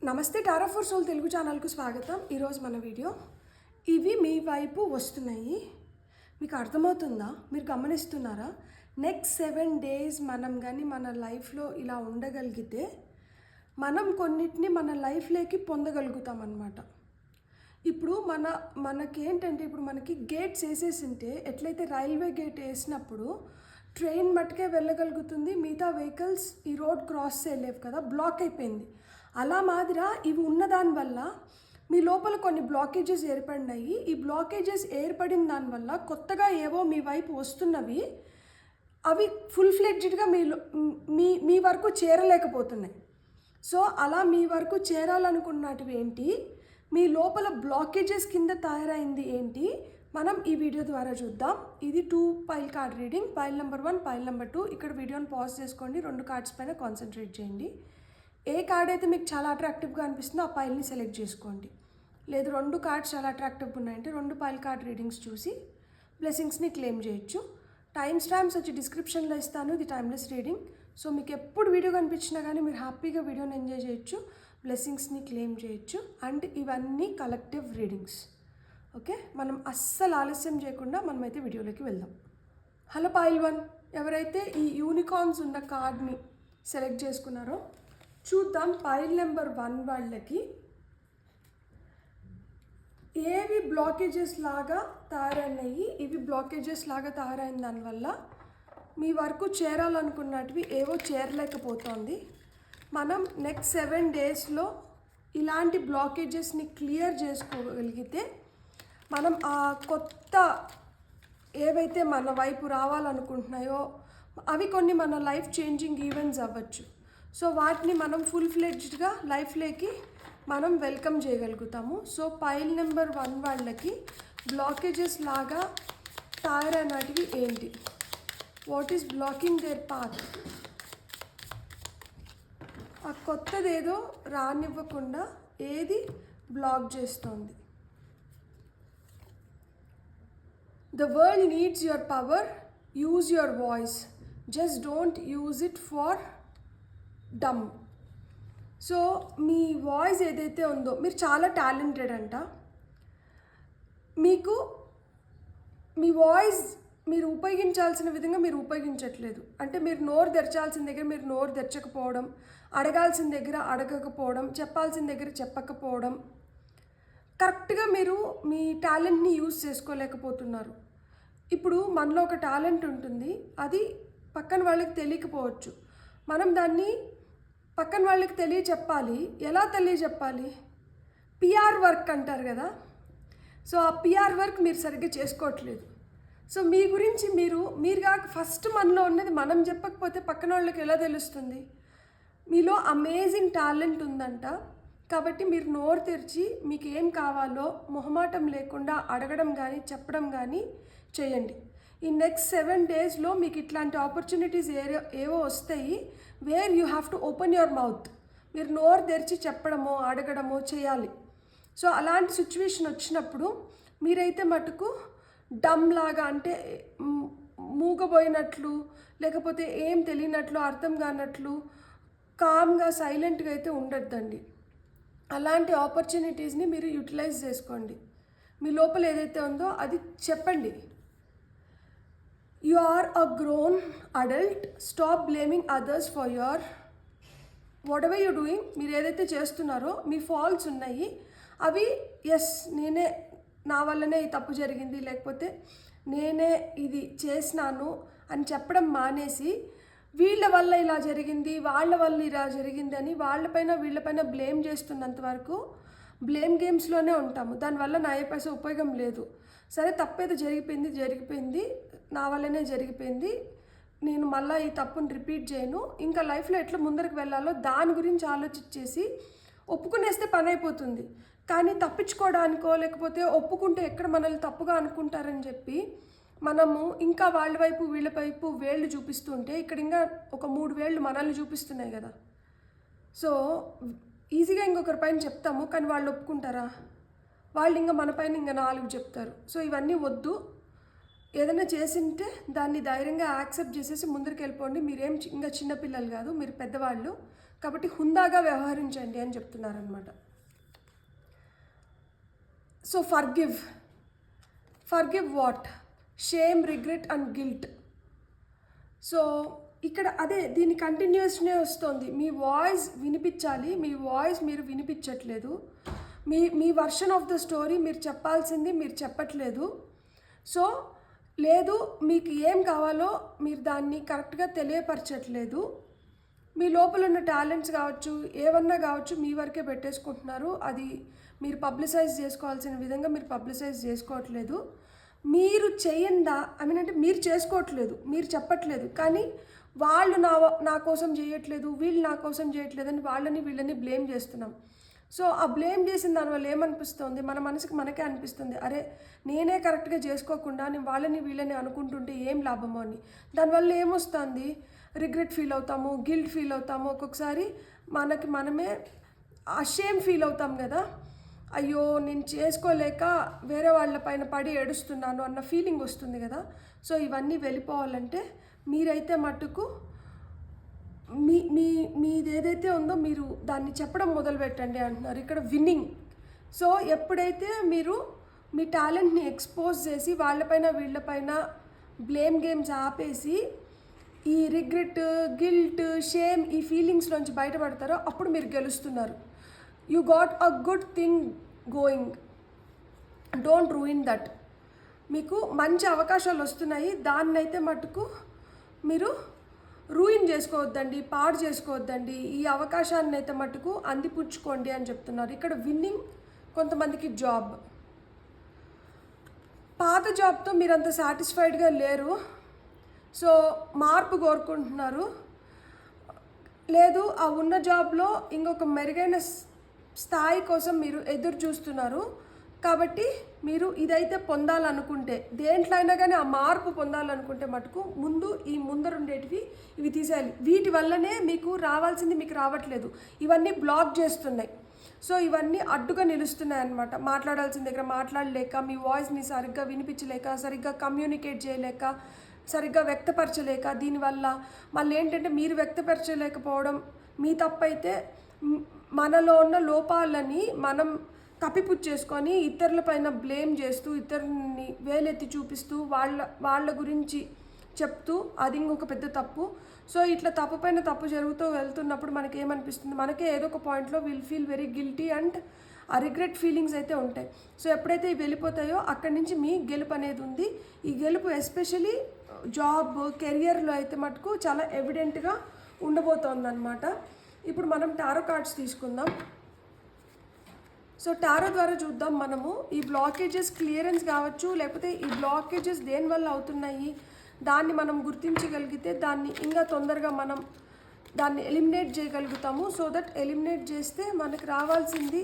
నమస్తే టారా for soul Telugu ఛానల్కు స్వాగతం. ఈరోజు మన వీడియో ఇవి మీ వైపు వస్తున్నాయి. మీకు అర్థమవుతుందా? మీరు గమనిస్తున్నారా? నెక్స్ట్ 7 days మనం కానీ మన లైఫ్లో ఇలా ఉండగలిగితే మనం కొన్నిటిని మన లైఫ్లోకి పొందగలుగుతాం అన్నమాట. ఇప్పుడు మనకేంటంటే ఇప్పుడు మనకి గేట్స్ వేసేసింటే ఎట్లయితే రైల్వే గేట్ వేసినప్పుడు ట్రైన్ మట్టుకే వెళ్ళగలుగుతుంది, మిగతా వెహికల్స్ ఈ రోడ్ క్రాస్ చేయలేవు కదా, బ్లాక్ అయిపోయింది. అలా మాదిరా ఇవి ఉన్నదానివల్ల మీ లోపల కొన్ని బ్లాకేజెస్ ఏర్పడినాయి. ఈ బ్లాకేజెస్ ఏర్పడిన దానివల్ల కొత్తగా ఏవో మీ వైపు వస్తున్నవి అవి ఫుల్ ఫ్లెడ్జ్డ్గా మీ వరకు చేరలేకపోతున్నాయి. సో అలా మీ వరకు చేరాలనుకున్నటివి ఏంటి, మీ లోపల బ్లాకేజెస్ కింద తయారైంది ఏంటి, మనం ఈ వీడియో ద్వారా చూద్దాం. ఇది 2 pile card reading. Pile number 1, pile number 2. ఇక్కడ వీడియోని పాజ్ చేసుకోండి, 2 కార్డ్స్ పైన కాన్సన్ట్రేట్ చేయండి. ఏ కార్డ్ అయితే మీకు చాలా అట్రాక్టివ్గా అనిపిస్తుందో ఆ పైల్ని సెలెక్ట్ చేసుకోండి. లేదు 2 కార్డ్స్ చాలా అట్రాక్టివ్గా ఉన్నాయంటే 2 పైల్ కార్డ్ రీడింగ్స్ చూసి బ్లెస్సింగ్స్ని క్లెయిమ్ చేయొచ్చు. టైం స్టాంప్స్ వచ్చి డిస్క్రిప్షన్లో ఇస్తాను. ఇది టైమ్లెస్ రీడింగ్. సో మీకు ఎప్పుడు వీడియో కనిపించినా కానీ మీరు హ్యాపీగా వీడియోని ఎంజాయ్ చేయొచ్చు, బ్లెస్సింగ్స్ని క్లెయిమ్ చేయొచ్చు. అండ్ ఇవన్నీ కలెక్టివ్ రీడింగ్స్. ఓకే, మనం అస్సలు ఆలస్యం చేయకుండా మనమైతే వీడియోలోకి వెళ్దాం. హలో పైల్ 1, ఎవరైతే ఈ యూనికార్న్స్ ఉన్న కార్డ్ని సెలెక్ట్ చేసుకున్నారో చూద్దాం. పైల్ నెంబర్ 1 వాళ్ళకి ఏవి బ్లాకేజెస్ లాగా తయారైనాయి, ఇవి బ్లాకేజెస్ లాగా తయారైన దానివల్ల మీ వరకు చేరాలనుకున్నటివి ఏవో చేరలేకపోతుంది. మనం నెక్స్ట్ 7 daysలో ఇలాంటి బ్లాకేజెస్ని క్లియర్ చేసుకోగలిగితే మనం ఆ కొత్త ఏవైతే మన వైపు రావాలనుకుంటున్నాయో అవి కొన్ని మన లైఫ్ చేంజింగ్ ఈవెంట్స్ అవ్వచ్చు. సో వాటిని మనం ఫుల్ ఫ్లెడ్జ్డ్గా లైఫ్లోకి మనం వెల్కమ్ చేయగలుగుతాము. సో పైల్ నెంబర్ 1 వాళ్ళకి బ్లాకేజెస్ లాగా తయారైనటివి ఏంటి, what is blocking their path, ఆ కొత్తదేదో రానివ్వకుండా ఏది బ్లాక్ చేస్తోంది. The world needs your power, use your voice, just don't use it for dumb. So me voice ఏదైతే ఉందో, మీరు చాలా టాలెంటెడ్ అంట. మీకు మీ వాయిస్ మీరు ఉపయోగించాల్సిన విధంగా మీరు ఉపయోగించట్లేదు. అంటే మీరు నోరు తెరచాల్సిన దగ్గర మీరు నోరు తెరచకపోవడం, అడగాల్సిన దగ్గర అడగకపోవడం, చెప్పాల్సిన దగ్గర చెప్పకపోవడం, కరెక్ట్గా మీరు మీ టాలెంట్ని యూజ్ చేసుకోలేకపోతున్నారు. ఇప్పుడు మనలో ఒక టాలెంట్ ఉంటుంది, అది పక్కన వాళ్ళకి తెలియకపోవచ్చు. మనం దాన్ని పక్కన వాళ్ళకి తెలియచెప్పాలి. ఎలా తెలియచెప్పాలి? పిఆర్ వర్క్ అంటారు కదా. సో ఆ పిఆర్ వర్క్ మీరు సరిగ్గా చేసుకోవట్లేదు. సో మీ గురించి మీరు కాక ఫస్ట్ మనలో ఉన్నది మనం చెప్పకపోతే పక్కన వాళ్ళకి ఎలా తెలుస్తుంది? మీలో అమేజింగ్ టాలెంట్ ఉందంట. కాబట్టి మీరు నోరు తెరిచి మీకు ఏం కావాలో మొహమాటం లేకుండా అడగడం కానీ చెప్పడం కానీ చేయండి. ఈ నెక్స్ట్ 7 daysలో మీకు ఇట్లాంటి ఆపర్చునిటీస్ ఏవో వస్తాయి, where you have to open your mouth. మీరు నోరు తెరిచి చెప్పడమో అడగడమో చేయాలి. సో అలాంటి సిచ్యువేషన్ వచ్చినప్పుడు మీరైతే మటుకు డమ్ లాగా, అంటే మూగబోయినట్లు, లేకపోతే ఏం తెలియనట్లు, అర్థం కానట్లు కామ్గా సైలెంట్గా అయితే ఉండొద్దండి. అలాంటి ఆపర్చునిటీస్ని మీరు యూటిలైజ్ చేసుకోండి. మీ లోపల ఏదైతే ఉందో అది చెప్పండి. You are a grown adult. Stop blaming others for your whatever you're doing. మీరు ఏదైతే చేస్తున్నారో మీ ఫాల్ట్స్ ఉన్నాయి, అవి నేనే, నా వల్లనే ఈ తప్పు జరిగింది, లేకపోతే నేనే ఇది చేసినాను అని చెప్పడం మానేసి వీళ్ళ వల్ల ఇలా జరిగింది, వాళ్ళ వల్ల ఇలా జరిగింది అని వీళ్ళపైన బ్లేమ్ చేస్తున్నంత వరకు బ్లేమ్ గేమ్స్లోనే ఉంటాము. దానివల్ల నా ఏ పైసా ఉపయోగం లేదు. సరే, తప్పేదో జరిగిపోయింది, నా వల్లనే జరిగిపోయింది, నేను మళ్ళీ ఈ తప్పుని రిపీట్ చేయను, ఇంకా లైఫ్లో ఎట్లా ముందరికి వెళ్ళాలో దాని గురించి ఆలోచించేసి ఒప్పుకునేస్తే పని అయిపోతుంది. కానీ తప్పించుకోవడానికో లేకపోతే ఒప్పుకుంటే ఎక్కడ మనల్ని తప్పుగా అనుకుంటారని చెప్పి మనము ఇంకా వాళ్ళ వైపు వీళ్ళ వైపు వేళ్ళు చూపిస్తుంటే ఇక్కడ ఇంకా ఒక 3 వేళ్ళు మనల్ని చూపిస్తున్నాయి కదా. సో ఈజీగా ఇంకొకరి పైన చెప్తాము, కానీ వాళ్ళు ఒప్పుకుంటారా? వాళ్ళు ఇంకా మన పైన ఇంకా 4 చెప్తారు. సో ఇవన్నీ వద్దు. ఏదైనా చేసింటే దాన్ని ధైర్యంగా యాక్సెప్ట్ చేసేసి ముందరికి వెళ్ళిపోండి. మీరేం ఇంకా చిన్నపిల్లలు కాదు, మీరు పెద్దవాళ్ళు. కాబట్టి హుందాగా వ్యవహరించండి అని చెప్తున్నారనమాట. So forgive what? Shame, regret and guilt. So ఇక్కడ అదే దీని కంటిన్యూస్నే వస్తుంది. మీ వాయిస్ వినిపించాలి, మీ వాయిస్ మీరు వినిపించట్లేదు. మీ వర్షన్ ఆఫ్ ద స్టోరీ మీరు చెప్పాల్సింది మీరు చెప్పట్లేదు. సో లేదు, మీకు ఏం కావాలో మీరు దాన్ని కరెక్ట్గా తెలియపరచట్లేదు. మీ లోపల ఉన్న టాలెంట్స్ కావచ్చు, ఏమన్నా కావచ్చు, మీ వరకే పెట్టేసుకుంటున్నారు. అది మీరు పబ్లిసైజ్ చేసుకోవాల్సిన విధంగా మీరు పబ్లిసైజ్ చేసుకోవట్లేదు. మీరు చేయందా అంటే మీరు చేసుకోవట్లేదు, మీరు చెప్పట్లేదు, కానీ వాళ్ళు నా కోసం చేయట్లేదు, వీళ్ళు నా కోసం చేయట్లేదు అని వాళ్ళని వీళ్ళని బ్లేమ్ చేస్తున్నాం. సో ఆ బ్లేమ్ చేసిన దానివల్ల ఏమనిపిస్తుంది, మన మనసుకి మనకే అనిపిస్తుంది, అరే నేనే కరెక్ట్గా చేసుకోకుండా నేను వాళ్ళని వీళ్ళని అనుకుంటుంటే ఏం లాభమో అని. దానివల్ల ఏమొస్తుంది, రిగ్రెట్ ఫీల్ అవుతాము, గిల్ట్ ఫీల్ అవుతాము, ఒక్కొక్కసారి మనమే అషేమ్ ఫీల్ అవుతాం కదా, అయ్యో నేను చేసుకోలేక వేరే వాళ్ళ పైన పడి ఏడుస్తున్నాను అన్న ఫీలింగ్ వస్తుంది కదా. సో ఇవన్నీ వెళ్ళిపోవాలంటే మీరైతే మట్టుకు మీది ఏదైతే ఉందో మీరు దాన్ని చెప్పడం మొదలు పెట్టండి అంటున్నారు ఇక్కడ విన్నింగ్. సో ఎప్పుడైతే మీరు మీ టాలెంట్ని ఎక్స్పోజ్ చేసి వాళ్ళపైన వీళ్ళపైన బ్లేమ్ గేమ్స్ ఆపేసి ఈ రిగ్రెట్, గిల్ట్, షేమ్ ఈ ఫీలింగ్స్ నుంచి బయటపడతారో అప్పుడు మీరు గెలుస్తున్నారు. You got a good thing going, don't ruin that. మీకు మంచి అవకాశాలు వస్తున్నాయి, దాన్నైతే మటుకు మీరు రూయిన్ చేసుకోవద్దండి, పాడు చేసుకోవద్దండి. ఈ అవకాశాన్ని అయితే మటుకు అందిపుచ్చుకోండి అని చెప్తున్నారు ఇక్కడ. విన్నింగ్ కొంతమందికి జాబ్, పాత జాబ్తో మీరు అంత సాటిస్ఫైడ్గా లేరు, సో మార్పు కోరుకుంటున్నారు. లేదు, ఆ ఉన్న జాబ్లో ఇంకొక మెరుగైన స్థాయి కోసం మీరు ఎదురు చూస్తున్నారు. కాబట్టి మీరు ఇదైతే పొందాలనుకుంటే, దేంట్లో అయినా కానీ ఆ మార్పు పొందాలనుకుంటే మటుకు ముందు ఈ ముందరుండేటివి ఇవి తీసేయాలి. వీటి వల్లనే మీకు రావాల్సింది మీకు రావట్లేదు, ఇవన్నీ బ్లాక్ చేస్తున్నాయి. సో ఇవన్నీ అడ్డుగా నిలుస్తున్నాయి అన్నమాట. మాట్లాడాల్సిన దగ్గర మాట్లాడలేక, మీ వాయిస్ని సరిగ్గా వినిపించలేక, సరిగ్గా కమ్యూనికేట్ చేయలేక, సరిగ్గా వ్యక్తపరచలేక, దీనివల్ల మళ్ళీ ఏంటంటే మీరు వ్యక్తపరచలేకపోవడం మీ తప్పైతే మనలో ఉన్న లోపాలని మనం కప్పిపుచ్చేసుకొని ఇతరులపైన బ్లేమ్ చేస్తూ, ఇతరుని వేలెత్తి చూపిస్తూ, వాళ్ళ గురించి చెప్తూ, అది ఇంకొక పెద్ద తప్పు. సో ఇట్లా తప్పు పైన తప్పు జరుగుతూ వెళ్తున్నప్పుడు మనకి ఏమనిపిస్తుంది, మనకే ఏదో ఒక పాయింట్లో will feel very guilty and ఆ రిగ్రెట్ ఫీలింగ్స్ అయితే ఉంటాయి. సో ఎప్పుడైతే ఇవి వెళ్ళిపోతాయో అక్కడి నుంచి మీ గెలుపు అనేది ఉంది. ఈ గెలుపు ఎస్పెషలీ జాబ్, కెరియర్లో అయితే మటుకు చాలా ఎవిడెంట్గా ఉండబోతోందన్నమాట. ఇప్పుడు మనం టారో కార్డ్స్ తీసుకుందాం. సో టారో ద్వారా చూద్దాం మనము ఈ బ్లాకేజెస్ క్లియరెన్స్ కావచ్చు, లేకపోతే ఈ బ్లాకేజెస్ దేనివల్ల అవుతున్నాయి దాన్ని మనం గుర్తించగలిగితే దాన్ని ఇంకా తొందరగా మనం దాన్ని ఎలిమినేట్ చేయగలుగుతాము. సో దట్ ఎలిమినేట్ చేస్తే మనకు రావాల్సింది,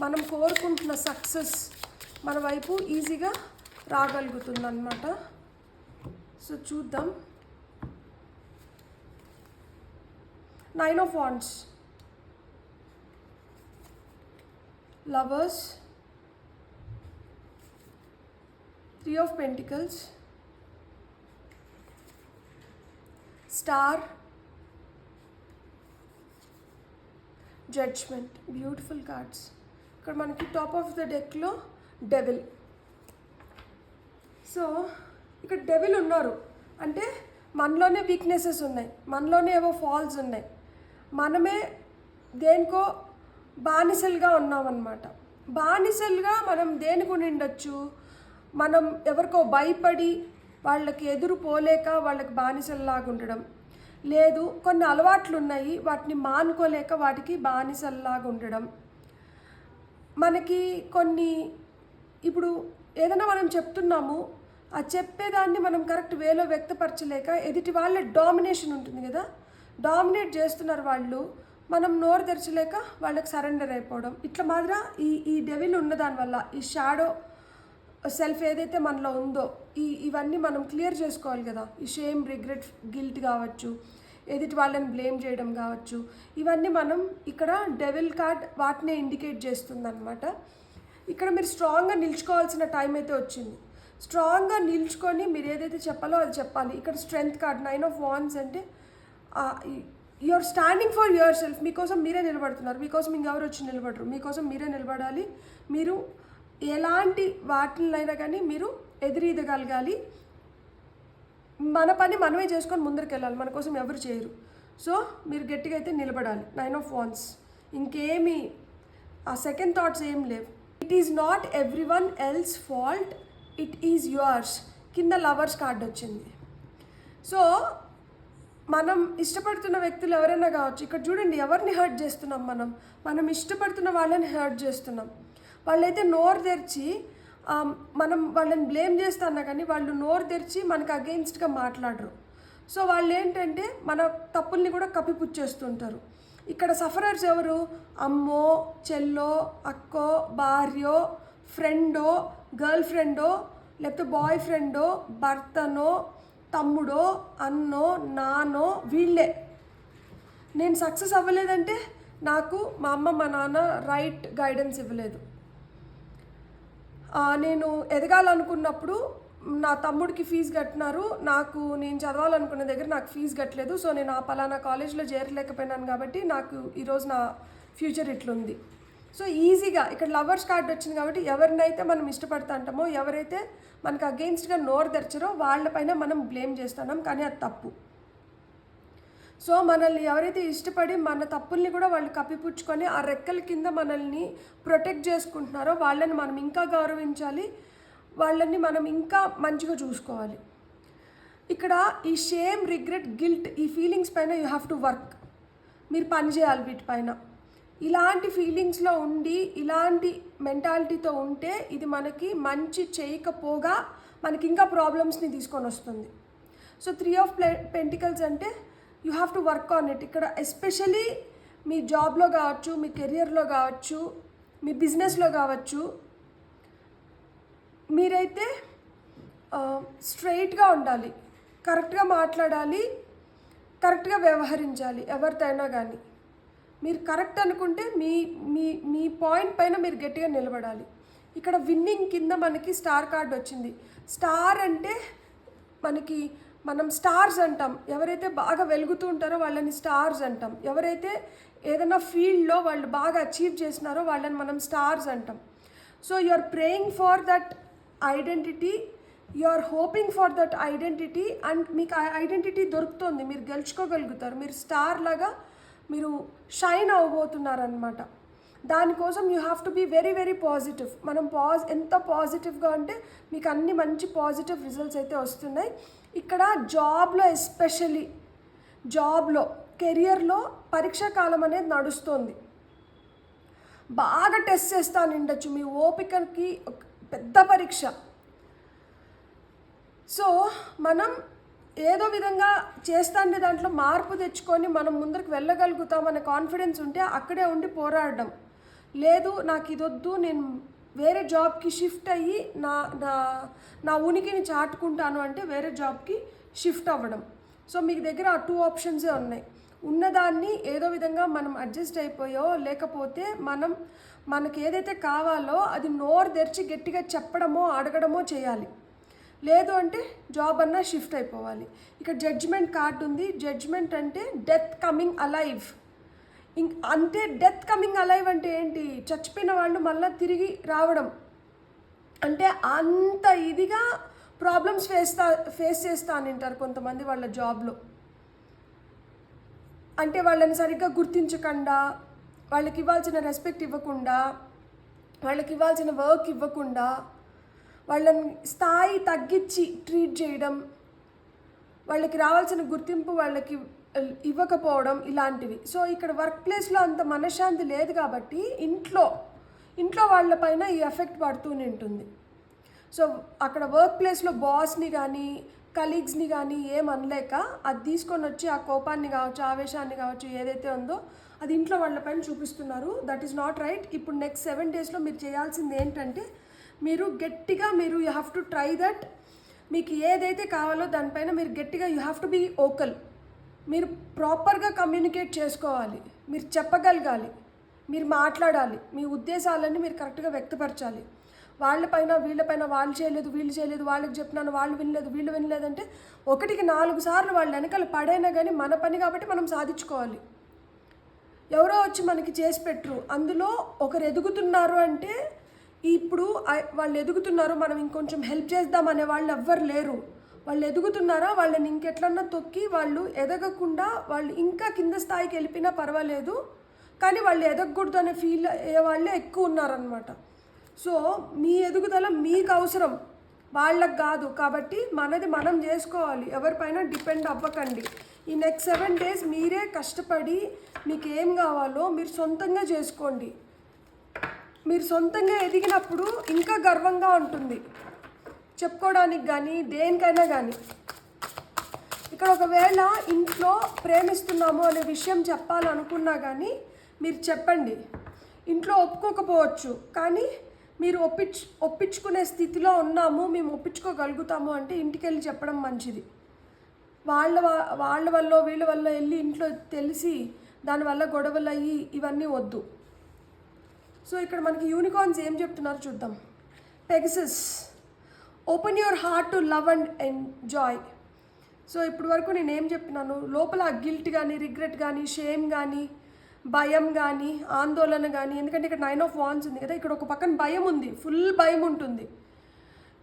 మనం కోరుకుంటున్న సక్సెస్ మన వైపు ఈజీగా రాగలుగుతుంది అన్నమాట. సో చూద్దాం. 9 of Wands, Lovers, 3 of Pentacles, Star, Judgment. Beautiful cards. ఇక్కడ మనకి టాప్ ఆఫ్ ద డెక్లో డెవిల్. సో ఇక్కడ డెవిల్ ఉన్నారు అంటే మనలోనే వీక్నెసెస్ ఉన్నాయి, మనలోనే ఏవో ఫాల్స్ ఉన్నాయి, మనమే దేనికో బానిసలుగా ఉన్నామన్నమాట. బానిసలుగా మనం దేనికి ఉండొచ్చు, మనం ఎవరికో భయపడి వాళ్ళకి ఎదురు పోలేక వాళ్ళకి బానిసల్లాగా ఉండడం, లేదు కొన్ని అలవాట్లు ఉన్నాయి వాటిని మానుకోలేక వాటికి బానిసల్లాగా ఉండడం, మనకి కొన్ని ఇప్పుడు ఏదైనా మనం చెప్తున్నాము, ఆ చెప్పేదాన్ని మనం కరెక్ట్ వేలో వ్యక్తపరచలేక ఎదుటి వాళ్ళ డామినేషన్ ఉంటుంది కదా, డామినేట్ చేస్తున్నారు వాళ్ళు, మనం నోరు తెరచలేక వాళ్ళకి సరెండర్ అయిపోవడం. ఇట్లా మాదిరా ఈ డెవిల్ ఉన్న దానివల్ల ఈ షాడో సెల్ఫ్ ఏదైతే మనలో ఉందో ఇవన్నీ మనం క్లియర్ చేసుకోవాలి కదా. ఈ షేమ్, రిగ్రెట్, గిల్ట్ కావచ్చు, ఎదుటి వాళ్ళని బ్లేమ్ చేయడం కావచ్చు, ఇవన్నీ మనం ఇక్కడ డెవిల్ కార్డ్ వాటినే ఇండికేట్ చేస్తుంది అనమాట. ఇక్కడ మీరు స్ట్రాంగ్గా నిల్చుకోవాల్సిన టైం అయితే వచ్చింది. స్ట్రాంగ్గా నిల్చుకొని మీరు ఏదైతే చెప్పాలో అది చెప్పాలి. ఇక్కడ స్ట్రెంగ్త్ కార్డ్ 9 of Wands అంటే you are standing for yourself. మీకోసం మీరే నిలబడుతున్నారు, మీకోసం ఇంకెవరు వచ్చి నిలబడరు, మీకోసం మీరే నిలబడాలి. మీరు ఎలాంటి వాటినైనా కానీ మీరు ఎదురీదగలగాలి. మన పని మనమే చేసుకొని ముందరికి వెళ్ళాలి, మన కోసం ఎవరు చేయరు. సో మీరు గట్టిగా అయితే నిలబడాలి. 9 of Wands. ఇంకేమీ ఆ సెకండ్ థాట్స్ ఏం లేవు. It is not every one else fault, it is yours. కింద లవర్స్ కార్డ్ వచ్చింది. సో మనం ఇష్టపడుతున్న వ్యక్తులు ఎవరైనా కావచ్చు. ఇక్కడ చూడండి, ఎవరిని హర్ట్ చేస్తున్నాం మనం ఇష్టపడుతున్న వాళ్ళని హర్ట్ చేస్తున్నాం. వాళ్ళైతే నోరు తెరిచి మనం వాళ్ళని బ్లేమ్ చేస్తున్నా కానీ వాళ్ళు నోరు తెరిచి మనకు అగెయిన్స్ట్గా మాట్లాడరు. సో వాళ్ళు ఏంటంటే మన తప్పుల్ని కూడా కప్పిపుచ్చేస్తుంటారు. ఇక్కడ సఫరర్స్ ఎవరు? అమ్మో, చెల్లో, అక్కో, భార్యో, ఫ్రెండో, గర్ల్ ఫ్రెండో, లేకపోతే బాయ్ ఫ్రెండో, భర్తనో, తమ్ముడో, అన్నో, నానో, వీళ్ళే. నేను సక్సెస్ అవ్వలేదంటే నాకు మా అమ్మ మా నాన్న రైట్ గైడెన్స్ ఇవ్వలేదు. నేను ఎదగాలనుకున్నప్పుడు నా తమ్ముడికి ఫీజు కట్టినారు, నేను చదవాలనుకున్న దగ్గర నాకు ఫీజు కట్టలేదు. సో నేను ఆ పలానా కాలేజ్లో చేరలేకపోయినాను కాబట్టి నాకు ఈరోజు నా ఫ్యూచర్ ఇట్లుంది. సో ఈజీగా ఇక్కడ లవర్స్ కార్డ్ వచ్చింది కాబట్టి ఎవరినైతే మనం ఇష్టపడతా అంటామో, ఎవరైతే మనకు అగెయిన్స్ట్గా నోరు తెరచరో వాళ్ళపైన మనం బ్లేమ్ చేస్తున్నాం, కానీ అది తప్పు. సో మనల్ని ఎవరైతే ఇష్టపడి మన తప్పుల్ని కూడా వాళ్ళు కప్పిపుచ్చుకొని ఆ రెక్కల కింద మనల్ని ప్రొటెక్ట్ చేసుకుంటున్నారో వాళ్ళని మనం ఇంకా గౌరవించాలి, వాళ్ళని మనం ఇంకా మంచిగా చూసుకోవాలి. ఇక్కడ ఈ షేమ్, రిగ్రెట్, గిల్ట్, ఈ ఫీలింగ్స్ పైన యూ హ్యావ్ టు వర్క్. మీరు పని చేయాలి వీటిపైన. ఇలాంటి ఫీలింగ్స్లో ఉండి ఇలాంటి మెంటాలిటీతో ఉంటే ఇది మనకి మంచి చేయకపోగా మనకి ఇంకా ప్రాబ్లమ్స్ని తీసుకొని వస్తుంది. సో 3 of Pentacles అంటే you have to work on it. ఇక్కడ ఎస్పెషలీ మీ జాబ్లో కావచ్చు, మీ కెరియర్లో కావచ్చు, మీ బిజినెస్లో కావచ్చు, మీరైతే స్ట్రైట్గా ఉండాలి, కరెక్ట్గా మాట్లాడాలి, కరెక్ట్గా వ్యవహరించాలి ఎవరితో అయినా కానీ. మీరు కరెక్ట్ అనుకుంటే మీ మీ మీ పాయింట్ పైన మీరు గట్టిగా నిలబడాలి. ఇక్కడ విన్నింగ్ కింద మనకి స్టార్ కార్డ్ వచ్చింది. స్టార్ అంటే మనం స్టార్స్ అంటాం. ఎవరైతే బాగా వెలుగుతూ ఉంటారో వాళ్ళని స్టార్స్ అంటాం. ఎవరైతే ఏదైనా ఫీల్డ్లో వాళ్ళు బాగా అచీవ్ చేసినారో వాళ్ళని మనం స్టార్స్ అంటాం. So you are praying for that identity, you are hoping for that identity, and మీకు ఆ ఐడెంటిటీ దొరుకుతుంది, మీరు గెలుచుకోగలుగుతారు, మీరు స్టార్ లాగా మీరు షైన్ అవ్వబోతున్నారనమాట. దానికోసం you have to be very very positive. మనం ఎంత పాజిటివ్గా అంటే మీకు అన్ని మంచి పాజిటివ్ రిజల్ట్స్ అయితే వస్తున్నాయి. ఇక్కడ జాబ్లో, ఎస్పెషలీ జాబ్లో, కెరియర్లో పరీక్షా కాలం అనేది నడుస్తుంది. బాగా టెస్ట్ చేస్తాను ఉండొచ్చు, మీ ఓపికకి పెద్ద పరీక్ష. సో మనం ఏదో విధంగా చేస్తాండే దాంట్లో మార్పు తెచ్చుకొని మనం ముందరికి వెళ్ళగలుగుతామనే కాన్ఫిడెన్స్ ఉంటే అక్కడే ఉండి పోరాడడం. లేదు నాకు ఇదొద్దు, నేను వేరే జాబ్కి షిఫ్ట్ అయ్యి నా నా నా ఉనికిని చాటుకుంటాను అంటే వేరే జాబ్కి షిఫ్ట్ అవ్వడం. సో మీకు దగ్గర ఆ 2 ఆప్షన్సే ఉన్నాయి. ఉన్నదాన్ని ఏదో విధంగా మనం అడ్జస్ట్ అయిపోయో, లేకపోతే మనకి ఏదైతే కావాలో అది నోరు తెరిచి గట్టిగా చెప్పడమో అడగడమో చేయాలి. లేదు అంటే జాబ్ అన్నా షిఫ్ట్ అయిపోవాలి. ఇక్కడ జడ్జ్మెంట్ కార్డ్ ఉంది. జడ్జ్మెంట్ అంటే డెత్ కమింగ్ అలైవ్. అంటే డెత్ కమింగ్ అలైవ్ అంటే ఏంటి? చచ్చిపోయిన వాళ్ళు మళ్ళీ తిరిగి రావడం. అంటే అంత ఇదిగా ప్రాబ్లమ్స్ ఫేస్ చేస్తా అని అంటారు కొంతమంది వాళ్ళ జాబ్లో. అంటే వాళ్ళని సరిగ్గా గుర్తించకుండా, వాళ్ళకి ఇవ్వాల్సిన రెస్పెక్ట్ ఇవ్వకుండా, వాళ్ళకి ఇవ్వాల్సిన వర్క్ ఇవ్వకుండా, వాళ్ళని స్థాయి తగ్గించి ట్రీట్ చేయడం, వాళ్ళకి రావాల్సిన గుర్తింపు వాళ్ళకి ఇవ్వకపోవడం, ఇలాంటివి. సో ఇక్కడ వర్క్ ప్లేస్లో అంత మనశ్శాంతి లేదు కాబట్టి ఇంట్లో వాళ్ళపైన ఈ ఎఫెక్ట్ పడుతూనే ఉంటుంది. సో అక్కడ వర్క్ ప్లేస్లో బాస్ని కానీ కలీగ్స్ని కానీ ఏమనలేక అది తీసుకొని వచ్చి ఆ కోపాన్ని కావచ్చు, ఆవేశాన్ని కావచ్చు, ఏదైతే ఉందో అది ఇంట్లో వాళ్ళపైన చూపిస్తున్నారు. That is not right. ఇప్పుడు నెక్స్ట్ 7 డేస్లో మీరు చేయాల్సింది ఏంటంటే మీరు గట్టిగా you have to try that. మీకు ఏదైతే కావాలో దానిపైన మీరు గట్టిగా you have to be vocal. మీరు ప్రాపర్గా కమ్యూనికేట్ చేసుకోవాలి, మీరు చెప్పగలగాలి, మీరు మాట్లాడాలి, మీ ఉద్దేశాలన్నీ మీరు కరెక్ట్గా వ్యక్తపరచాలి. వీళ్ళపైన వాళ్ళు చేయలేదు, వీళ్ళు చేయలేదు, వాళ్ళకి చెప్పినాను, వాళ్ళు వినలేదు, వీళ్ళు వినలేదంటే 1కి 4 సార్లు వాళ్ళ వెనకాల పడైనా కానీ మన పని కాబట్టి మనం సాధించుకోవాలి. ఎవరో వచ్చి మనకి చేసి పెట్టరు. అందులో ఒకరు ఎదుగుతున్నారు అంటే ఇప్పుడు వాళ్ళు ఎదుగుతున్నారు, మనం ఇంకొంచెం హెల్ప్ చేద్దాం అనే వాళ్ళు ఎవ్వరు లేరు. వాళ్ళు ఎదుగుతున్నారా, వాళ్ళని ఇంకెట్లన్నా తొక్కి వాళ్ళు ఎదగకుండా వాళ్ళు ఇంకా కింద స్థాయికి వెళ్ళిపోయినా పర్వాలేదు, కానీ వాళ్ళు ఎదగకూడదు అనే ఫీల్ అయ్యే వాళ్ళే ఎక్కువ ఉన్నారనమాట. సో మీ ఎదుగుదల మీకు అవసరం, వాళ్ళకు కాదు. కాబట్టి మనది మనం చేసుకోవాలి, ఎవరిపైన డిపెండ్ అవ్వకండి. ఈ నెక్స్ట్ 7 days మీరే కష్టపడి మీకు ఏం కావాలో మీరు సొంతంగా చేసుకోండి. మీరు సొంతంగా ఎదిగినప్పుడు ఇంకా గర్వంగా ఉంటుంది చెప్పుకోవడానికి కానీ దేనికైనా కానీ. ఇక్కడ ఒకవేళ ఇంట్లో ప్రేమిస్తున్నాము అనే విషయం చెప్పాలనుకున్నా కానీ మీరు చెప్పండి. ఇంట్లో ఒప్పుకోకపోవచ్చు, కానీ మీరు ఒప్పించుకునే స్థితిలో ఉన్నాము, మేము ఒప్పించుకోగలుగుతాము అంటే ఇంటికి వెళ్ళి చెప్పడం మంచిది. వాళ్ళ వల్ల వీళ్ళ వల్ల వెళ్ళి ఇంట్లో తెలిసి దానివల్ల గొడవలు అయ్యి ఇవన్నీ వద్దు. సో ఇక్కడ మనకి యూనికార్న్స్ ఏం చెప్తున్నారు చూద్దాం. Pegasus, open your heart to love and enjoy. So ఇప్పటి వరకు నేను ఏం చెప్పినాను, లోపల గిల్ట్ కానీ, రిగ్రెట్ కానీ, షేమ్ కానీ, భయం కానీ, ఆందోళన కానీ, ఎందుకంటే ఇక్కడ 9 of Wands ఉంది కదా, ఇక్కడ ఒక పక్కన భయం ఉంది, ఫుల్ భయం ఉంటుంది.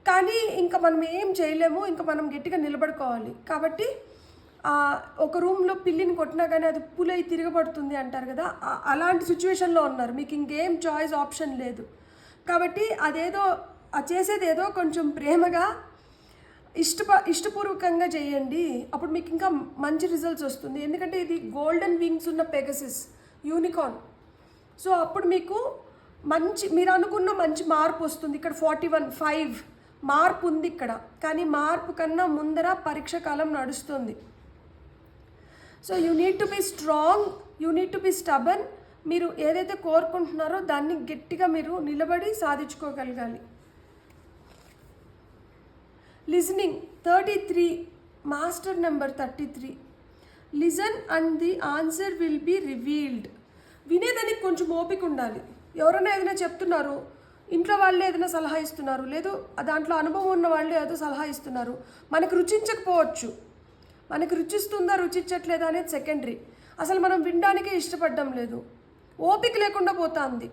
కానీ ఇంకా మనం ఏం చేయలేము, ఇంకా మనం గట్టిగా నిలబడుకోవాలి. కాబట్టి ఒక రూమ్లో పిల్లిని కొట్టినా కానీ అది పులై తిరగబడుతుంది అంటారు కదా, అలాంటి సిచ్యువేషన్లో ఉన్నారు. మీకు ఇంకేం చాయిస్ ఆప్షన్ లేదు. కాబట్టి చేసేది ఏదో కొంచెం ప్రేమగా ఇష్టపూర్వకంగా చేయండి, అప్పుడు మీకు ఇంకా మంచి రిజల్ట్స్ వస్తుంది. ఎందుకంటే ఇది గోల్డెన్ వింగ్స్ ఉన్న పెగసిస్ యూనికార్న్. సో అప్పుడు మీకు మీరు అనుకున్న మంచి మార్పు వస్తుంది. ఇక్కడ 41 మార్పు ఉంది ఇక్కడ, కానీ మార్పు కన్నా ముందర పరీక్ష కాలం నడుస్తుంది. So you need to be strong, you need to be stubborn. మీరు ఏదైతే కోరుకుంటున్నారో దాన్ని గట్టిగా మీరు నిలబడి సాధించుకోగలగాలి. Listening 33, master number 33. Listen and the answer will be revealed. వినేదానికి కొంచెం ఓపిక ఉండాలి. ఎవరైనా ఏదైనా చెప్తున్నారు, ఇంట్లో వాళ్ళే ఏదైనా సలహా ఇస్తున్నారు, లేదు దాంట్లో అనుభవం ఉన్న వాళ్ళే ఏదో సలహా ఇస్తున్నారు, మనకు రుచించకపోవచ్చు. మనకు రుచిస్తుందా రుచించట్లేదా అనేది సెకండరీ. అసలు మనం వినడానికే ఇష్టపడడం లేదు, ఓపిక లేకుండా పోతుంది.